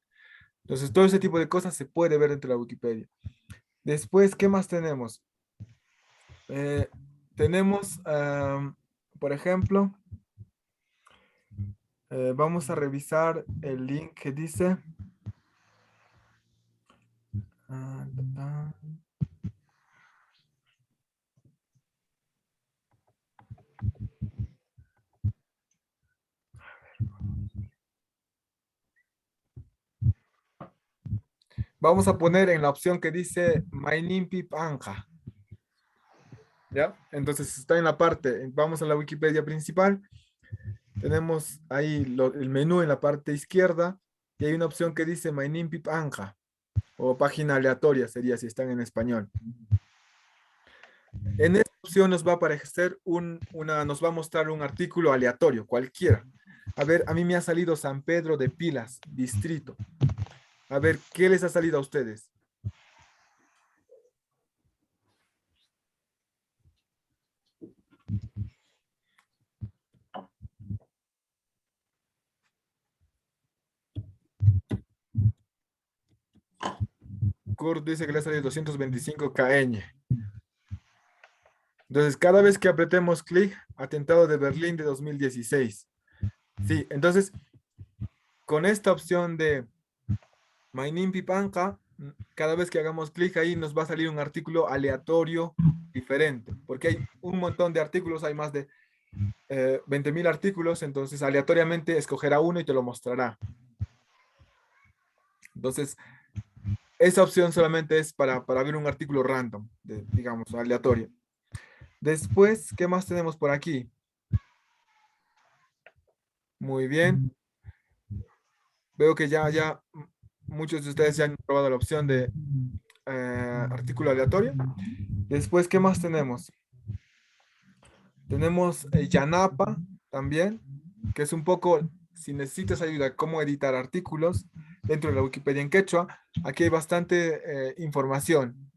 Entonces, todo ese tipo de cosas se puede ver dentro de la Wikipedia. Después, ¿qué más tenemos? Tenemos, por ejemplo, vamos a revisar el link que dice... Vamos a poner en la opción que dice Mainimpi Anja. ¿Ya? Entonces está en la parte, vamos a la Wikipedia principal. Tenemos ahí el menú en la parte izquierda y hay una opción que dice Mainimpi Anja o página aleatoria sería si están en español. En esta opción nos va a aparecer nos va a mostrar un artículo aleatorio, cualquiera. A ver, a mí me ha salido San Pedro de Pilas, distrito. A ver, ¿qué les ha salido a ustedes? Kurt dice que le ha salido 225 kN. Entonces, cada vez que apretemos clic, atentado de Berlín de 2016. Sí, entonces, con esta opción de Mainimpi Panca, cada vez que hagamos clic ahí nos va a salir un artículo aleatorio diferente, porque hay un montón de artículos, hay más de 20.000 artículos, entonces aleatoriamente escogerá uno y te lo mostrará. Entonces, esa opción solamente es para ver un artículo random, digamos, aleatorio. Después, ¿qué más tenemos por aquí? Muy bien. Veo que ya muchos de ustedes ya han probado la opción de artículo aleatorio. Después, ¿qué más tenemos? Tenemos Yanapa también, que es un poco, si necesitas ayuda, cómo editar artículos dentro de la Wikipedia en quechua. Aquí hay bastante información.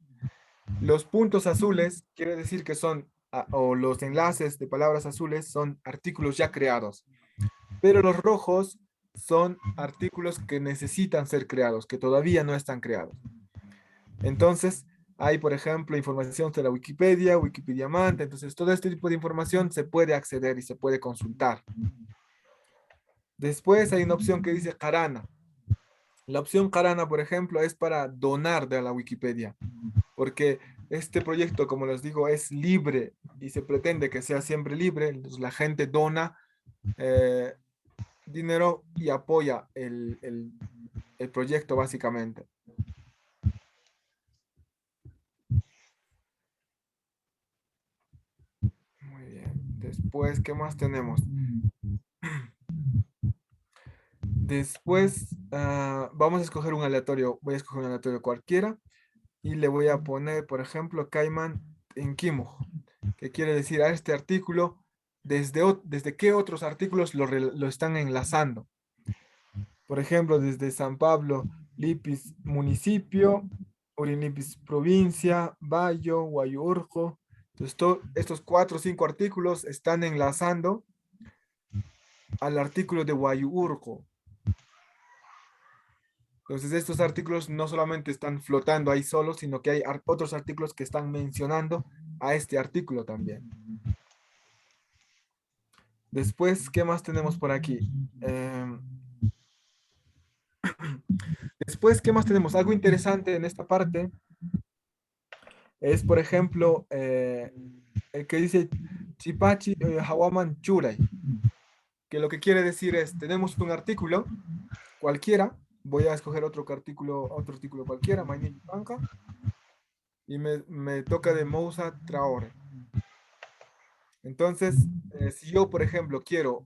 Los puntos azules quiere decir que son, o los enlaces de palabras azules son artículos ya creados. Pero los rojos son artículos que necesitan ser creados, que todavía no están creados. Entonces, hay, por ejemplo, información de la Wikipedia, Wikipediamante. Entonces, todo este tipo de información se puede acceder y se puede consultar. Después hay una opción que dice Karana. La opción Karana, por ejemplo, es para donar de la Wikipedia, porque este proyecto, como les digo, es libre y se pretende que sea siempre libre. Entonces, la gente dona dinero y apoya el proyecto básicamente. Muy bien. Después, ¿qué más tenemos? Después, vamos a escoger un aleatorio. Voy a escoger un aleatorio cualquiera y le voy a poner, por ejemplo, Cayman en Kimuj, que quiere decir a este artículo, desde qué otros artículos lo están enlazando. Por ejemplo, desde San Pablo, Lipis municipio, Urinlipis provincia, Bayo, Huayurco. Entonces, estos 4 o 5 artículos están enlazando al artículo de Huayurco. Entonces, estos artículos no solamente están flotando ahí solos, sino que hay otros artículos que están mencionando a este artículo también. Después, ¿qué más tenemos por aquí? Después, ¿qué más tenemos? Algo interesante en esta parte es, por ejemplo, el que dice Chipachi Hawaman Churay, que lo que quiere decir es, tenemos un artículo cualquiera, voy a escoger otro artículo cualquiera, Mañana Panca, y me toca de Moussa Traore. Entonces, si yo, por ejemplo, quiero,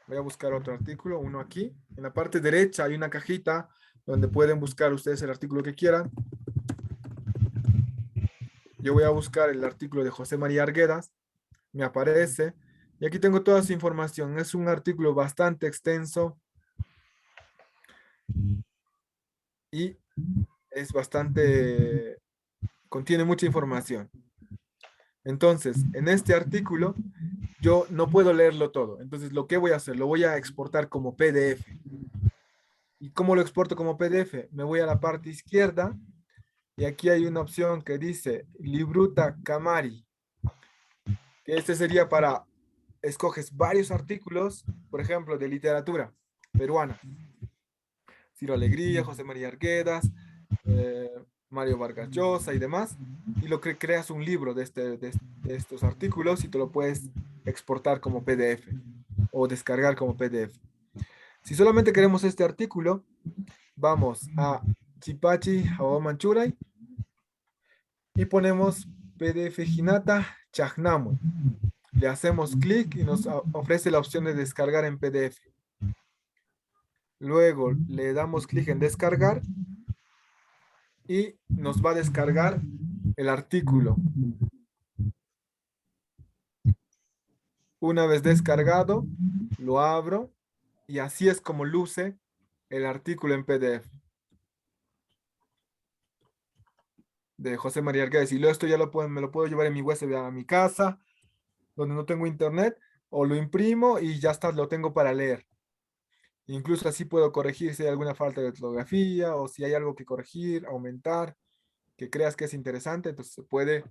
voy a buscar otro artículo, uno aquí. En la parte derecha hay una cajita donde pueden buscar ustedes el artículo que quieran. Yo voy a buscar el artículo de José María Arguedas, me aparece, y aquí tengo toda su información. Es un artículo bastante extenso y es bastante, contiene mucha información. Entonces, en este artículo, yo no puedo leerlo todo. Entonces, lo que voy a hacer, lo voy a exportar como PDF. ¿Y cómo lo exporto como PDF? Me voy a la parte izquierda y aquí hay una opción que dice Libruta Camari. Este sería para, escoges varios artículos, por ejemplo, de literatura peruana. Ciro Alegría, José María Arguedas, Mario Vargas Llosa y demás, y lo que creas un libro de estos artículos y te lo puedes exportar como PDF o descargar como PDF. Si solamente queremos este artículo, vamos a Chipachi Hawaman Churay y ponemos PDF Hinata Chajnamu. Le hacemos clic y nos ofrece la opción de descargar en PDF. Luego le damos clic en descargar y nos va a descargar el artículo. Una vez descargado, lo abro y así es como luce el artículo en PDF de José María Arguedas. Y luego esto ya me lo puedo llevar en mi USB a mi casa, donde no tengo internet, o lo imprimo y ya está, lo tengo para leer. Incluso así puedo corregir si hay alguna falta de ortografía o si hay algo que corregir, aumentar, que creas que es interesante, entonces se puede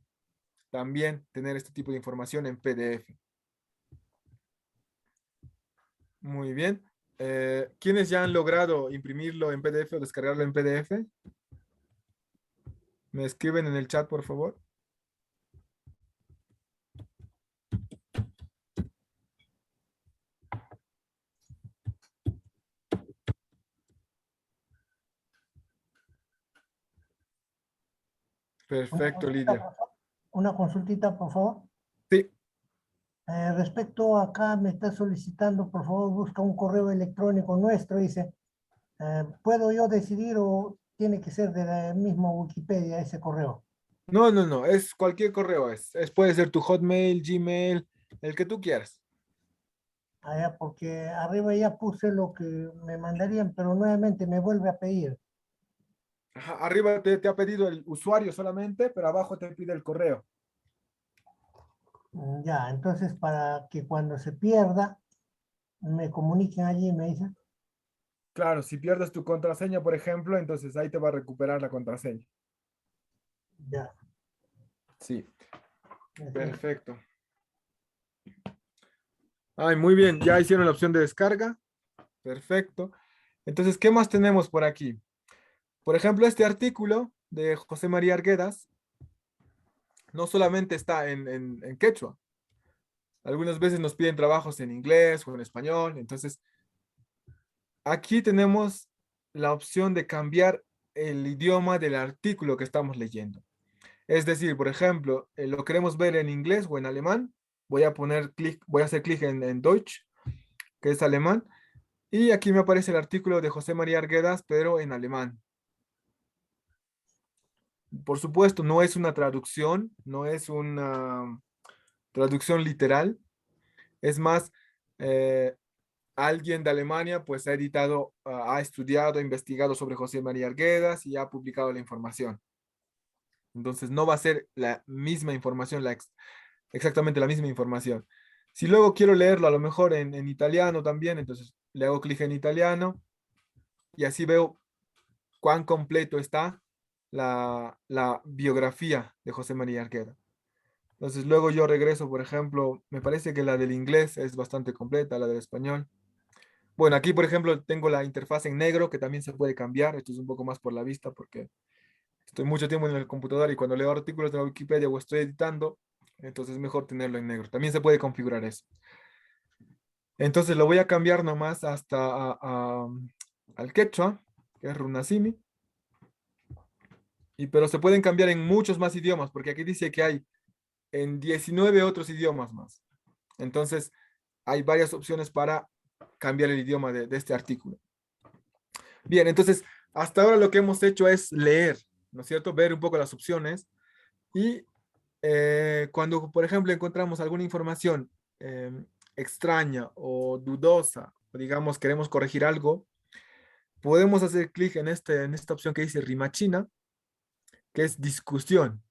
también tener este tipo de información en PDF. Muy bien. ¿Quiénes ya han logrado imprimirlo en PDF o descargarlo en PDF? Me escriben en el chat, por favor. Perfecto, Lidia. Una consultita, por favor. Sí. Respecto acá, me está solicitando, por favor, busca un correo electrónico nuestro, dice, ¿puedo yo decidir o tiene que ser de la misma Wikipedia ese correo? No, es cualquier correo, puede ser tu Hotmail, Gmail, el que tú quieras. Allá, porque arriba ya puse lo que me mandarían, pero nuevamente me vuelve a pedir. Ajá, arriba te ha pedido el usuario solamente, pero abajo te pide el correo. Ya, entonces para que cuando se pierda, me comuniquen allí y me dicen. Claro, si pierdes tu contraseña, por ejemplo, entonces ahí te va a recuperar la contraseña. Ya. Sí. Perfecto. Ay, muy bien, ya hicieron la opción de descarga. Perfecto. Entonces, ¿qué más tenemos por aquí? Por ejemplo, este artículo de José María Arguedas no solamente está en quechua. Algunas veces nos piden trabajos en inglés o en español. Entonces, aquí tenemos la opción de cambiar el idioma del artículo que estamos leyendo. Es decir, por ejemplo, lo queremos ver en inglés o en alemán. Voy a hacer clic en Deutsch, que es alemán. Y aquí me aparece el artículo de José María Arguedas, pero en alemán. Por supuesto, no es una traducción, no es una traducción literal. Es más, alguien de Alemania pues ha editado, ha estudiado, ha investigado sobre José María Arguedas y ha publicado la información. Entonces no va a ser la misma información, exactamente la misma información. Si luego quiero leerlo a lo mejor en italiano también, entonces le hago clic en italiano y así veo cuán completo está la biografía de José María Arguedas. Entonces luego yo regreso, por ejemplo, me parece que la del inglés es bastante completa, la del español. Bueno, aquí por ejemplo tengo la interfaz en negro que también se puede cambiar. Esto es un poco más por la vista porque estoy mucho tiempo en el computador y cuando leo artículos de la Wikipedia o estoy editando, entonces es mejor tenerlo en negro. También se puede configurar eso. Entonces lo voy a cambiar nomás hasta al quechua, que es Runasimi. Pero se pueden cambiar en muchos más idiomas, porque aquí dice que hay en 19 otros idiomas más. Entonces, hay varias opciones para cambiar el idioma de este artículo. Bien, entonces, hasta ahora lo que hemos hecho es leer, ¿no es cierto? Ver un poco las opciones. Y cuando, por ejemplo, encontramos alguna información extraña o dudosa, o digamos, queremos corregir algo, podemos hacer clic en esta opción que dice Rimachina, que es discusión.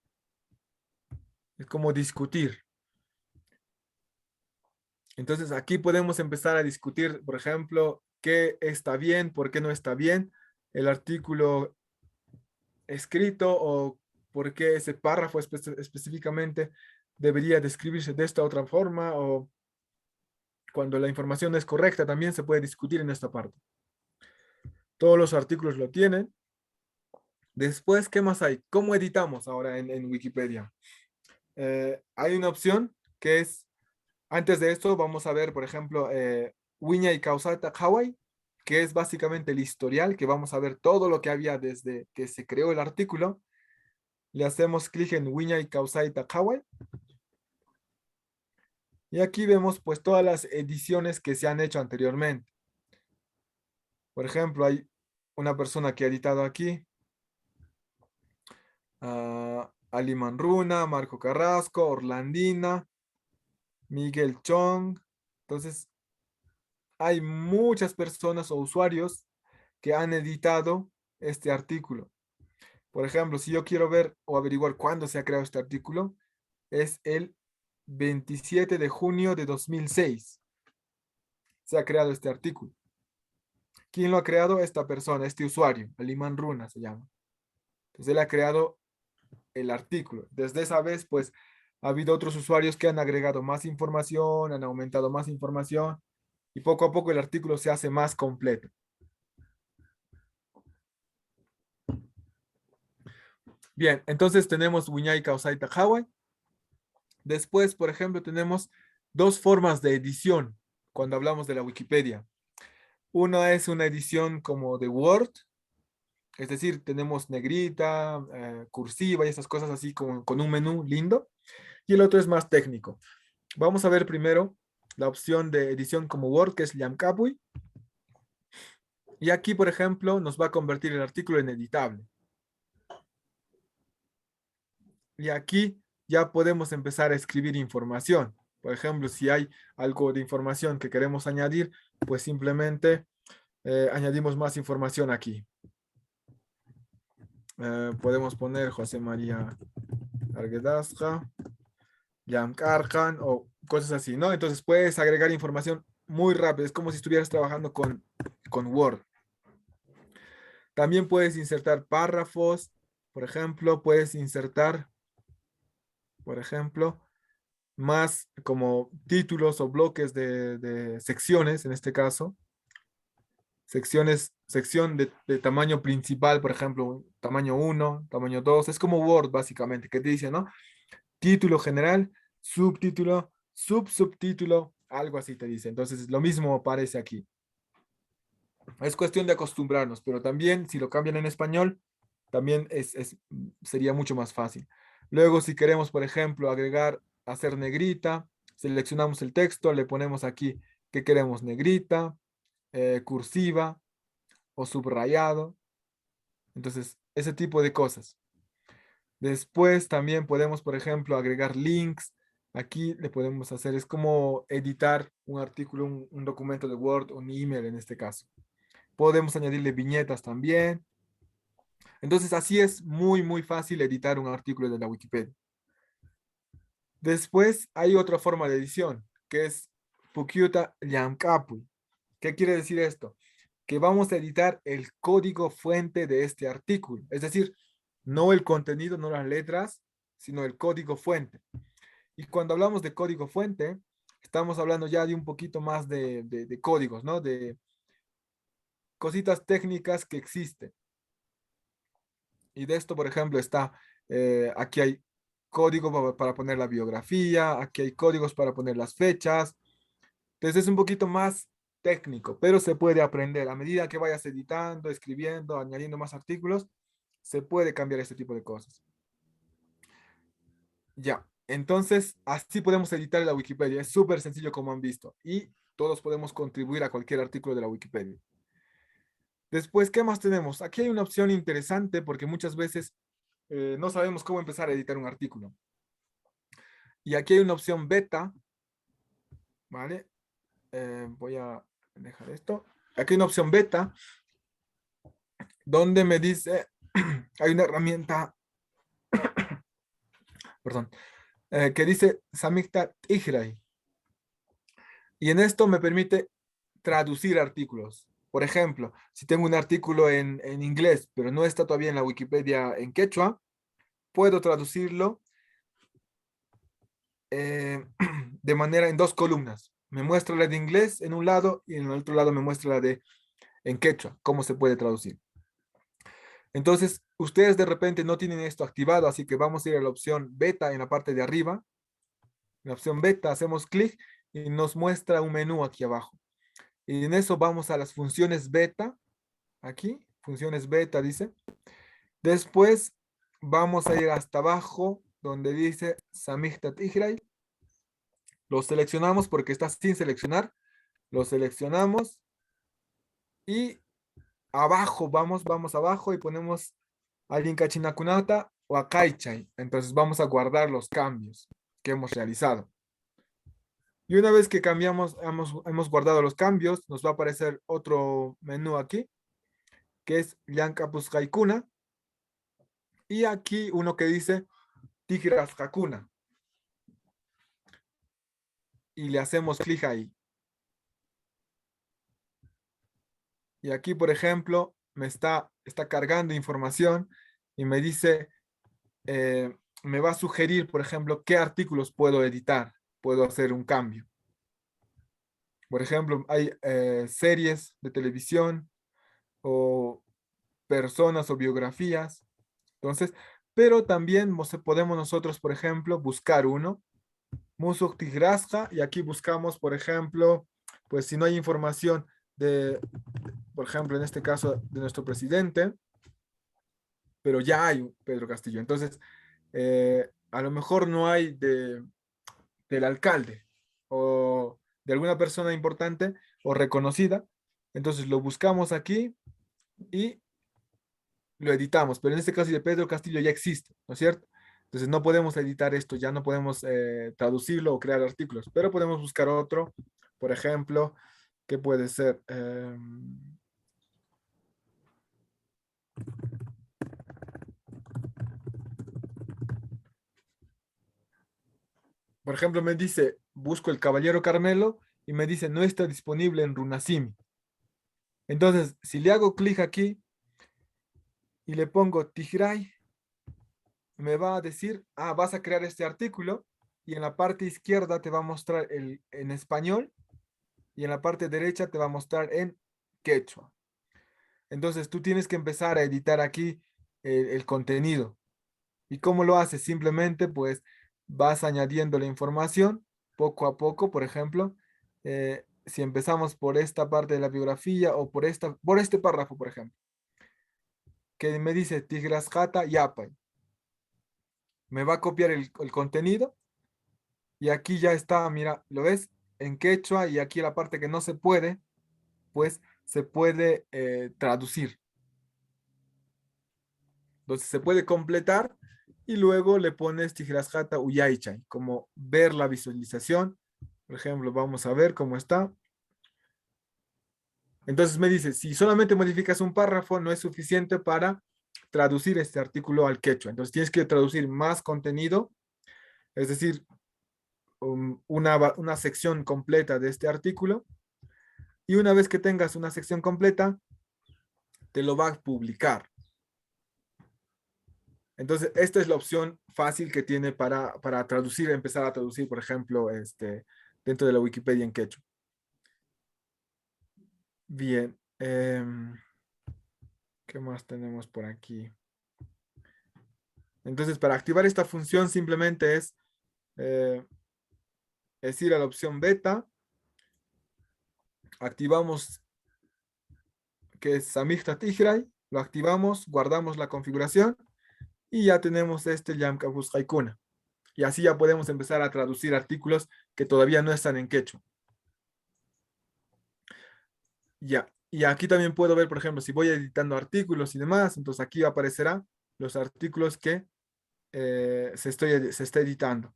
Es como discutir. Entonces aquí podemos empezar a discutir, por ejemplo, qué está bien, por qué no está bien el artículo escrito o por qué ese párrafo específicamente debería describirse de esta otra forma o cuando la información es correcta también se puede discutir en esta parte. Todos los artículos lo tienen. Después, ¿qué más hay? ¿Cómo editamos ahora en Wikipedia? Hay una opción que es, antes de esto vamos a ver, por ejemplo, Wiña y Causata Hawaii, que es básicamente el historial, que vamos a ver todo lo que había desde que se creó el artículo. Le hacemos clic en Wiña y Causata Hawaii. Y aquí vemos pues todas las ediciones que se han hecho anteriormente. Por ejemplo, hay una persona que ha editado aquí. Ali Manruna, Marco Carrasco, Orlandina, Miguel Chong. Entonces, hay muchas personas o usuarios que han editado este artículo. Por ejemplo, si yo quiero ver o averiguar cuándo se ha creado este artículo, es el 27 de junio de 2006. Se ha creado este artículo. ¿Quién lo ha creado? Esta persona, este usuario, Ali Manruna se llama. Entonces, él ha creado el artículo. Desde esa vez, pues, ha habido otros usuarios que han agregado más información, han aumentado más información, y poco a poco el artículo se hace más completo. Bien, entonces tenemos Wiñay Causaita Hawaii. Después, por ejemplo, tenemos dos formas de edición cuando hablamos de la Wikipedia. Una es una edición como de Word, es decir, tenemos negrita, cursiva y esas cosas así con un menú lindo. Y el otro es más técnico. Vamos a ver primero la opción de edición como Word, que es Llamcapui. Y aquí, por ejemplo, nos va a convertir el artículo en editable. Y aquí ya podemos empezar a escribir información. Por ejemplo, si hay algo de información que queremos añadir, pues simplemente añadimos más información aquí. Podemos poner José María Arguedasca, Jan Carjan o cosas así, ¿no? Entonces puedes agregar información muy rápido. Es como si estuvieras trabajando con Word. También puedes insertar párrafos. Por ejemplo, puedes insertar, por ejemplo, más como títulos o bloques de secciones, en este caso. Sección de tamaño principal, por ejemplo, tamaño 1, tamaño 2. Es como Word, básicamente, que te dice, ¿no? Título general, subtítulo, subtítulo, algo así te dice. Entonces, lo mismo aparece aquí. Es cuestión de acostumbrarnos, pero también si lo cambian en español, también sería mucho más fácil. Luego, si queremos, por ejemplo, hacer negrita, seleccionamos el texto, le ponemos aquí que queremos negrita, cursiva o subrayado. Entonces, ese tipo de cosas. Después también podemos, por ejemplo, agregar links Aquí le podemos hacer, es como editar un artículo, un documento de Word, un email en este caso. Podemos añadirle viñetas también. Entonces, así es muy fácil editar un artículo de la Wikipedia. Después hay otra forma de edición, que es Pukyuta Llamkapu. ¿Qué quiere decir esto? Que vamos a editar el código fuente de este artículo. Es decir, no el contenido, no las letras, sino el código fuente. Y cuando hablamos de código fuente, estamos hablando ya de un poquito más de códigos, ¿no? De cositas técnicas que existen. Y de esto, por ejemplo, está, aquí hay código para poner la biografía, aquí hay códigos para poner las fechas. Entonces es un poquito más técnico, pero se puede aprender. A medida que vayas editando, escribiendo, añadiendo más artículos, se puede cambiar este tipo de cosas. Ya, entonces así podemos editar la Wikipedia. Es súper sencillo como han visto. Y todos podemos contribuir a cualquier artículo de la Wikipedia. Después, ¿qué más tenemos? Aquí hay una opción interesante porque muchas veces no sabemos cómo empezar a editar un artículo. Y aquí hay una opción beta, ¿vale? Voy a dejar esto. Aquí hay una opción beta donde me dice, hay una herramienta, perdón, que dice Samhita Tigray. Y en esto me permite traducir artículos. Por ejemplo, si tengo un artículo en inglés, pero no está todavía en la Wikipedia en quechua, puedo traducirlo de manera en dos columnas. Me muestra la de inglés en un lado y en el otro lado me muestra la de en quechua, cómo se puede traducir. Entonces, ustedes de repente no tienen esto activado, así que vamos a ir a la opción beta en la parte de arriba. En la opción beta hacemos clic y nos muestra un menú aquí abajo. Y en eso vamos a las funciones beta. Aquí, funciones beta dice. Después vamos a ir hasta abajo donde dice Samhita Tigray. Lo seleccionamos porque está sin seleccionar. Lo seleccionamos. Y abajo, vamos abajo y ponemos Alinkachinakunata o Akaichay. Entonces vamos a guardar los cambios que hemos realizado. Y una vez que cambiamos, hemos guardado los cambios, nos va a aparecer otro menú aquí, que es Llankapus Haikuna. Y aquí uno que dice Tigras Hakuna. Y le hacemos clic ahí. Y aquí, por ejemplo, me está cargando información y me dice, me va a sugerir, por ejemplo, qué artículos puedo editar, puedo hacer un cambio. Por ejemplo, hay series de televisión o personas o biografías. Entonces, pero también podemos nosotros, por ejemplo, buscar uno, Musuk Tigrasca, y aquí buscamos, por ejemplo, pues si no hay información de, por ejemplo, en este caso de nuestro presidente, pero ya hay un Pedro Castillo. Entonces, a lo mejor no hay del alcalde o de alguna persona importante o reconocida. Entonces lo buscamos aquí y lo editamos. Pero en este caso de Pedro Castillo ya existe, ¿no es cierto? Entonces no podemos editar esto, ya no podemos traducirlo o crear artículos, pero podemos buscar otro, por ejemplo, que puede ser... por ejemplo, me dice, busco el Caballero Carmelo y me dice, no está disponible en Runasimi. Entonces, si le hago clic aquí y le pongo Tigray, me va a decir, vas a crear este artículo y en la parte izquierda te va a mostrar en español y en la parte derecha te va a mostrar en quechua. Entonces, tú tienes que empezar a editar aquí el contenido. ¿Y cómo lo haces? Simplemente, pues, vas añadiendo la información poco a poco. Por ejemplo, si empezamos por esta parte de la biografía o por este párrafo, por ejemplo, que me dice Tigrasjata Yapay. Me va a copiar el contenido y aquí ya está, mira, ¿lo ves? En quechua y aquí la parte que no se puede, pues se puede traducir. Entonces se puede completar y luego le pones Tigrasjata Uyaychay, como ver la visualización. Por ejemplo, vamos a ver cómo está. Entonces me dice, si solamente modificas un párrafo, no es suficiente para traducir este artículo al quechua. Entonces tienes que traducir más contenido, es decir, una sección completa de este artículo. Y una vez que tengas una sección completa, te lo va a publicar. Entonces, esta es la opción fácil que tiene para traducir, empezar a traducir, por ejemplo, dentro de la Wikipedia en quechua. Bien. ¿Qué más tenemos por aquí? Entonces, para activar esta función simplemente es ir a la opción beta. Activamos que es Samijta Tigray. Lo activamos, guardamos la configuración y ya tenemos este Yamkabus Haikuna. Y así ya podemos empezar a traducir artículos que todavía no están en quechua. Ya. Y aquí también puedo ver, por ejemplo, si voy editando artículos y demás, entonces aquí aparecerán los artículos que se está editando.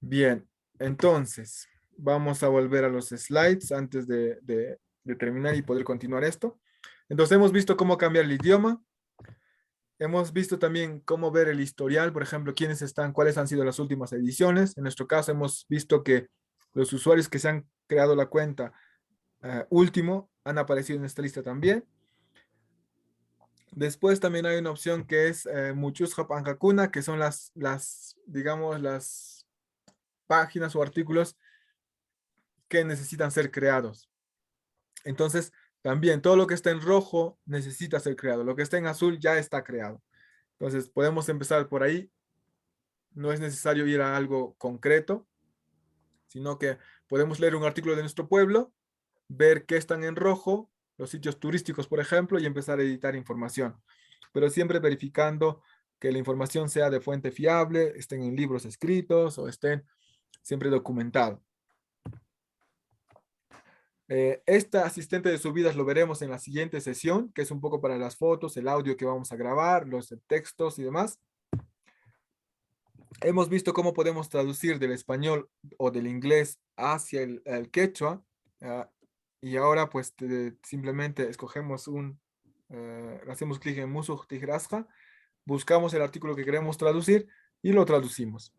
Bien, entonces vamos a volver a los slides antes de terminar y poder continuar esto. Entonces hemos visto cómo cambiar el idioma. Hemos visto también cómo ver el historial, por ejemplo, quiénes están, cuáles han sido las últimas ediciones. En nuestro caso hemos visto que los usuarios que se han creado la cuenta último han aparecido en esta lista también. Después también hay una opción que es Muchus Hapankakuna, que son digamos, las páginas o artículos que necesitan ser creados. Entonces, también todo lo que está en rojo necesita ser creado. Lo que está en azul ya está creado. Entonces, podemos empezar por ahí. No es necesario ir a algo concreto, sino que podemos leer un artículo de nuestro pueblo, ver qué están en rojo, los sitios turísticos, por ejemplo, y empezar a editar información. Pero siempre verificando que la información sea de fuente fiable, estén en libros escritos o estén siempre documentado. Esta asistente de subidas lo veremos en la siguiente sesión, que es un poco para las fotos, el audio que vamos a grabar, los textos y demás. Hemos visto cómo podemos traducir del español o del inglés hacia el quechua. Y ahora pues simplemente escogemos hacemos clic en Musuj Tigrasja, buscamos el artículo que queremos traducir y lo traducimos.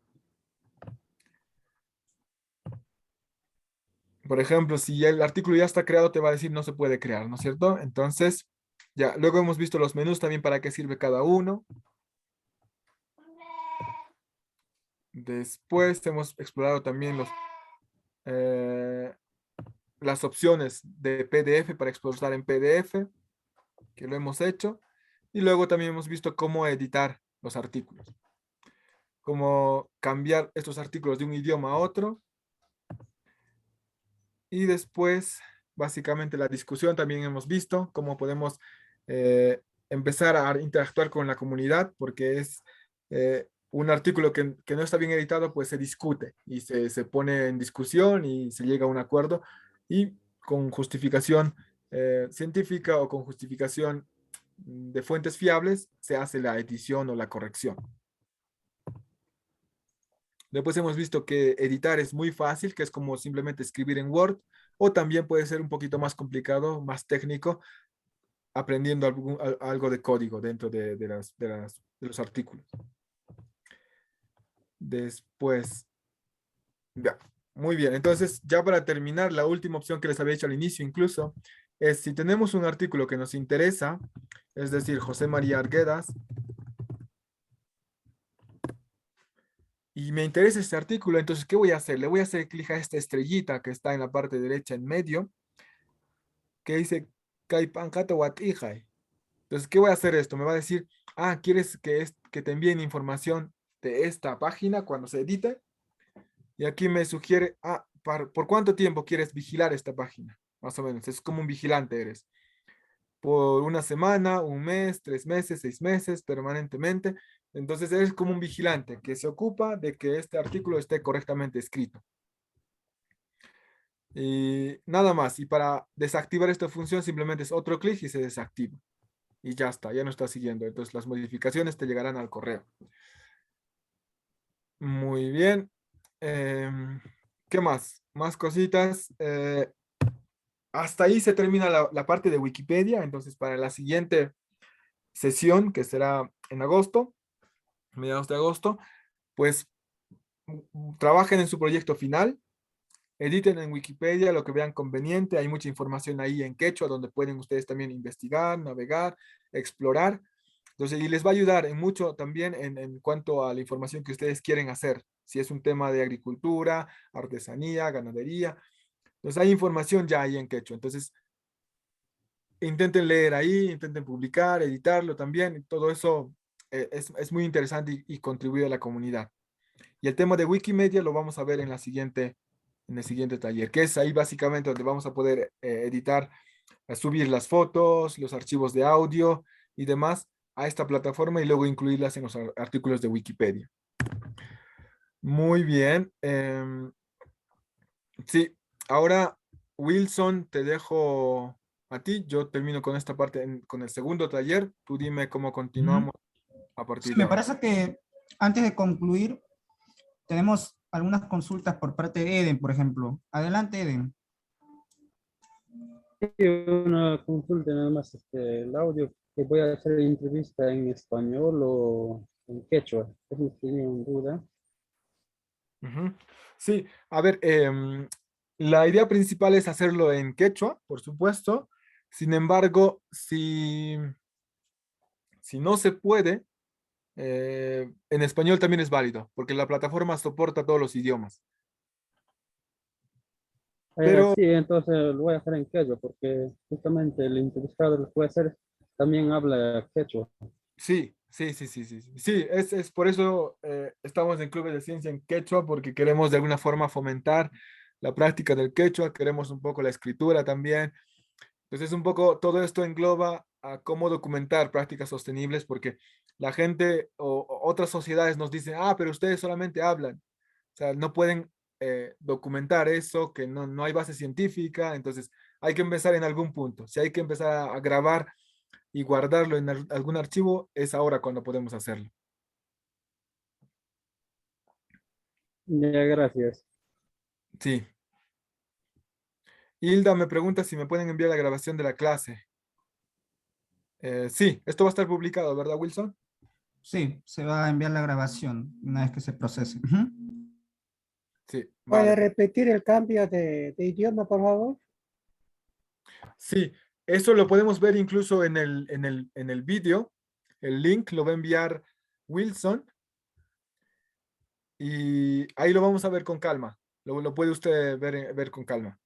Por ejemplo, si ya el artículo ya está creado, te va a decir no se puede crear, ¿no es cierto? Entonces, ya, luego hemos visto los menús también para qué sirve cada uno. Después hemos explorado también las opciones de PDF para exportar en PDF, que lo hemos hecho. Y luego también hemos visto cómo editar los artículos. Cómo cambiar estos artículos de un idioma a otro. Y después, básicamente, la discusión también hemos visto cómo podemos empezar a interactuar con la comunidad, porque es un artículo que no está bien editado, pues se discute y se pone en discusión y se llega a un acuerdo y con justificación científica o con justificación de fuentes fiables se hace la edición o la corrección. Después hemos visto que editar es muy fácil, que es como simplemente escribir en Word, o también puede ser un poquito más complicado, más técnico, aprendiendo algo de código dentro de los artículos. Después, ya, muy bien. Entonces, ya para terminar, la última opción que les había hecho al inicio incluso, es si tenemos un artículo que nos interesa, es decir, José María Arguedas, y me interesa este artículo, entonces, ¿qué voy a hacer? Le voy a hacer clic a esta estrellita que está en la parte derecha en medio, que dice Kaipankata Watijay. Entonces, ¿qué voy a hacer esto? Me va a decir, ¿quieres que te envíen información de esta página cuando se edite? Y aquí me sugiere, ¿por cuánto tiempo quieres vigilar esta página? Más o menos, es como un vigilante eres. Por una semana, un mes, 3 meses, 6 meses, permanentemente. Entonces eres como un vigilante que se ocupa de que este artículo esté correctamente escrito. Y nada más. Y para desactivar esta función simplemente es otro clic y se desactiva. y ya está, ya no está siguiendo. Entonces las modificaciones te llegarán al correo. Muy bien. ¿Qué más? Más cositas. Hasta ahí se termina la parte de Wikipedia. Entonces, para la siguiente sesión, que será en agosto, mediados de agosto, pues trabajen en su proyecto final, editen en Wikipedia lo que vean conveniente. Hay mucha información ahí en quechua donde pueden ustedes también investigar, navegar, explorar. Entonces, y les va a ayudar en mucho también en cuanto a la información que ustedes quieren hacer. Si es un tema de agricultura, artesanía, ganadería. Entonces, hay información ya ahí en quechua. Entonces, intenten leer ahí, intenten publicar, editarlo también. Todo eso es muy interesante y contribuye a la comunidad. Y el tema de Wikimedia lo vamos a ver en el siguiente taller, que es ahí básicamente donde vamos a poder editar, subir las fotos, los archivos de audio y demás a esta plataforma y luego incluirlas en los artículos de Wikipedia. Muy bien. Sí, ahora Wilson, te dejo a ti. Yo termino con esta parte, con el segundo taller. Tú dime cómo continuamos a Sí, partir de me ahora. parece que antes de concluir, tenemos algunas consultas por parte de Eden, por ejemplo. Adelante, Eden. Sí, una consulta nada más, el audio que voy a hacer entrevista en español o en quechua, eso tenía una duda. Ujú. Sí, a ver, la idea principal es hacerlo en quechua, por supuesto. Sin embargo, si no se puede, en español también es válido, porque la plataforma soporta todos los idiomas. Pero Sí, entonces lo voy a hacer en quechua porque justamente el entrevistado lo que voy a hacer también habla quechua. sí, sí, sí, sí, sí. Sí, es por eso estamos en Clubes de Ciencia en Quechua, porque queremos de alguna forma fomentar la práctica del quechua, queremos un poco la escritura también. Entonces, un poco todo esto engloba a cómo documentar prácticas sostenibles, porque la gente o otras sociedades nos dicen, ah, pero ustedes solamente hablan. O sea, no pueden documentar eso, que no hay base científica. Entonces, hay que empezar en algún punto. Si hay que empezar a grabar y guardarlo en algún archivo, es ahora cuando podemos hacerlo. Ya, gracias. Sí. Hilda me pregunta si me pueden enviar la grabación de la clase. Sí, esto va a estar publicado, ¿verdad, Wilson? Sí, se va a enviar la grabación una vez que se procese. Ujú. Sí, ¿Puede vale. repetir el cambio de idioma, por favor? Sí, eso lo podemos ver incluso en el vídeo. El link lo va a enviar Wilson y ahí lo vamos a ver con calma. Lo puede usted ver con calma.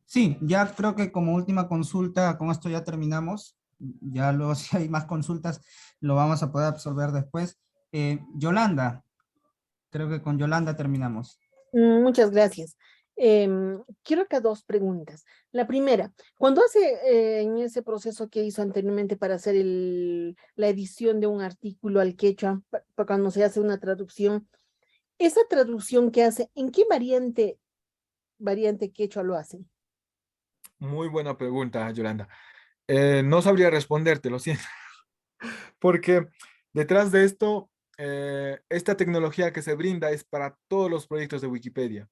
Sí, ya creo que como última consulta, con esto ya terminamos. Ya luego si hay más consultas, lo vamos a poder absorber después. Yolanda, creo que con Yolanda terminamos. Muchas gracias. Quiero acá dos preguntas. La primera, cuando hace en ese proceso que hizo anteriormente para hacer la edición de un artículo al quechua, cuando se hace una traducción, esa traducción que hace, ¿en qué variante quechua lo hace? Muy buena pregunta, Yolanda. No sabría responderte, lo siento, porque detrás de esto, esta tecnología que se brinda es para todos los proyectos de Wikipedia.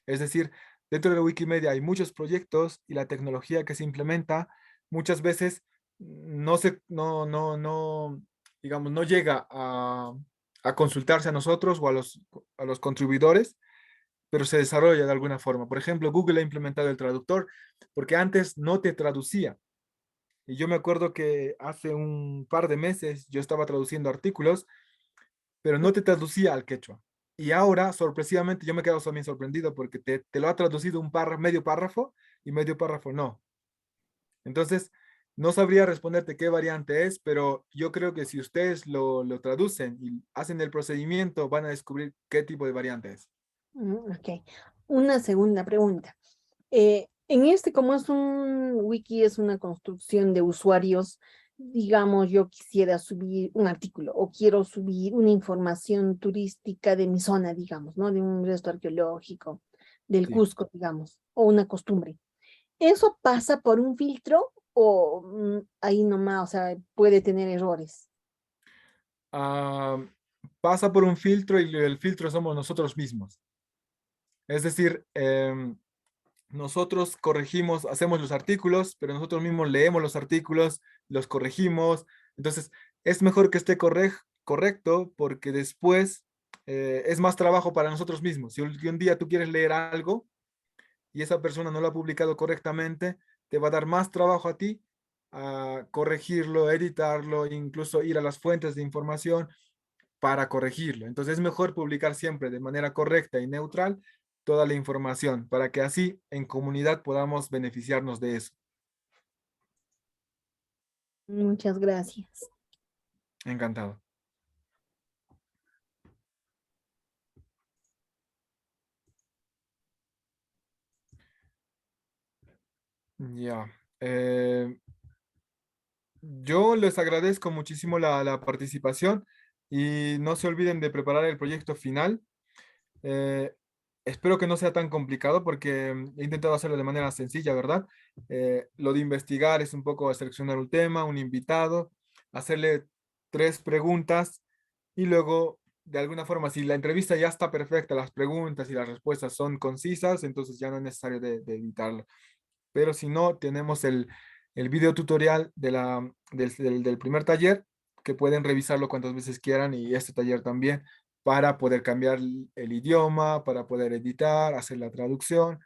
Es decir, dentro de Wikimedia hay muchos proyectos y la tecnología que se implementa muchas veces digamos, no llega a consultarse a nosotros o a los contribuidores, pero se desarrolla de alguna forma. Por ejemplo, Google ha implementado el traductor porque antes no te traducía. Y yo me acuerdo que hace un par de meses yo estaba traduciendo artículos, pero no te traducía al quechua. Y ahora, sorpresivamente, yo me quedo también sorprendido porque te lo ha traducido medio párrafo y medio párrafo no. Entonces, no sabría responderte qué variante es, pero yo creo que si ustedes lo traducen y hacen el procedimiento, van a descubrir qué tipo de variante es. Ok. Una segunda pregunta. Como es un wiki, es una construcción de usuarios, digamos, yo quisiera subir un artículo o quiero subir una información turística de mi zona, digamos, ¿no? De un resto arqueológico, del Sí. Cusco, digamos, o una costumbre. ¿Eso pasa por un filtro o ahí nomás, o sea, puede tener errores? Pasa por un filtro y el filtro somos nosotros mismos. Es decir, nosotros corregimos, hacemos los artículos, pero nosotros mismos leemos los artículos, los corregimos. Entonces, es mejor que esté correcto porque después es más trabajo para nosotros mismos. Si un día tú quieres leer algo y esa persona no lo ha publicado correctamente, te va a dar más trabajo a ti a corregirlo, editarlo, incluso ir a las fuentes de información para corregirlo. Entonces es mejor publicar siempre de manera correcta y neutral toda la información para que así en comunidad podamos beneficiarnos de eso. Muchas gracias. Encantado. Ya. Yo les agradezco muchísimo la participación y no se olviden de preparar el proyecto final. Espero que no sea tan complicado porque he intentado hacerlo de manera sencilla, ¿verdad? Lo de investigar es un poco seleccionar un tema, un invitado, hacerle 3 preguntas y luego, de alguna forma, si la entrevista ya está perfecta, las preguntas y las respuestas son concisas, entonces ya no es necesario de editarlo. Pero si no, tenemos el video tutorial del primer taller, que pueden revisarlo cuantas veces quieran, y este taller también, para poder cambiar el idioma, para poder editar, hacer la traducción,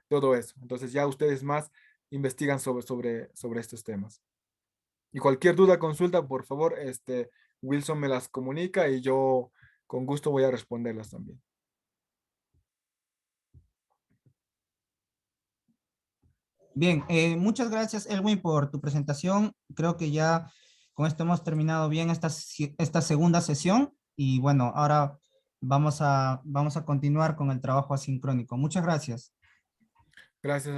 todo eso. Entonces ya ustedes más investigan sobre estos temas. Y cualquier duda, consulta, por favor, Wilson me las comunica y yo con gusto voy a responderlas también. Bien, muchas gracias, Elwin, por tu presentación. Creo que ya con esto hemos terminado bien esta segunda sesión y bueno, ahora vamos a continuar con el trabajo asincrónico. Muchas gracias. Gracias.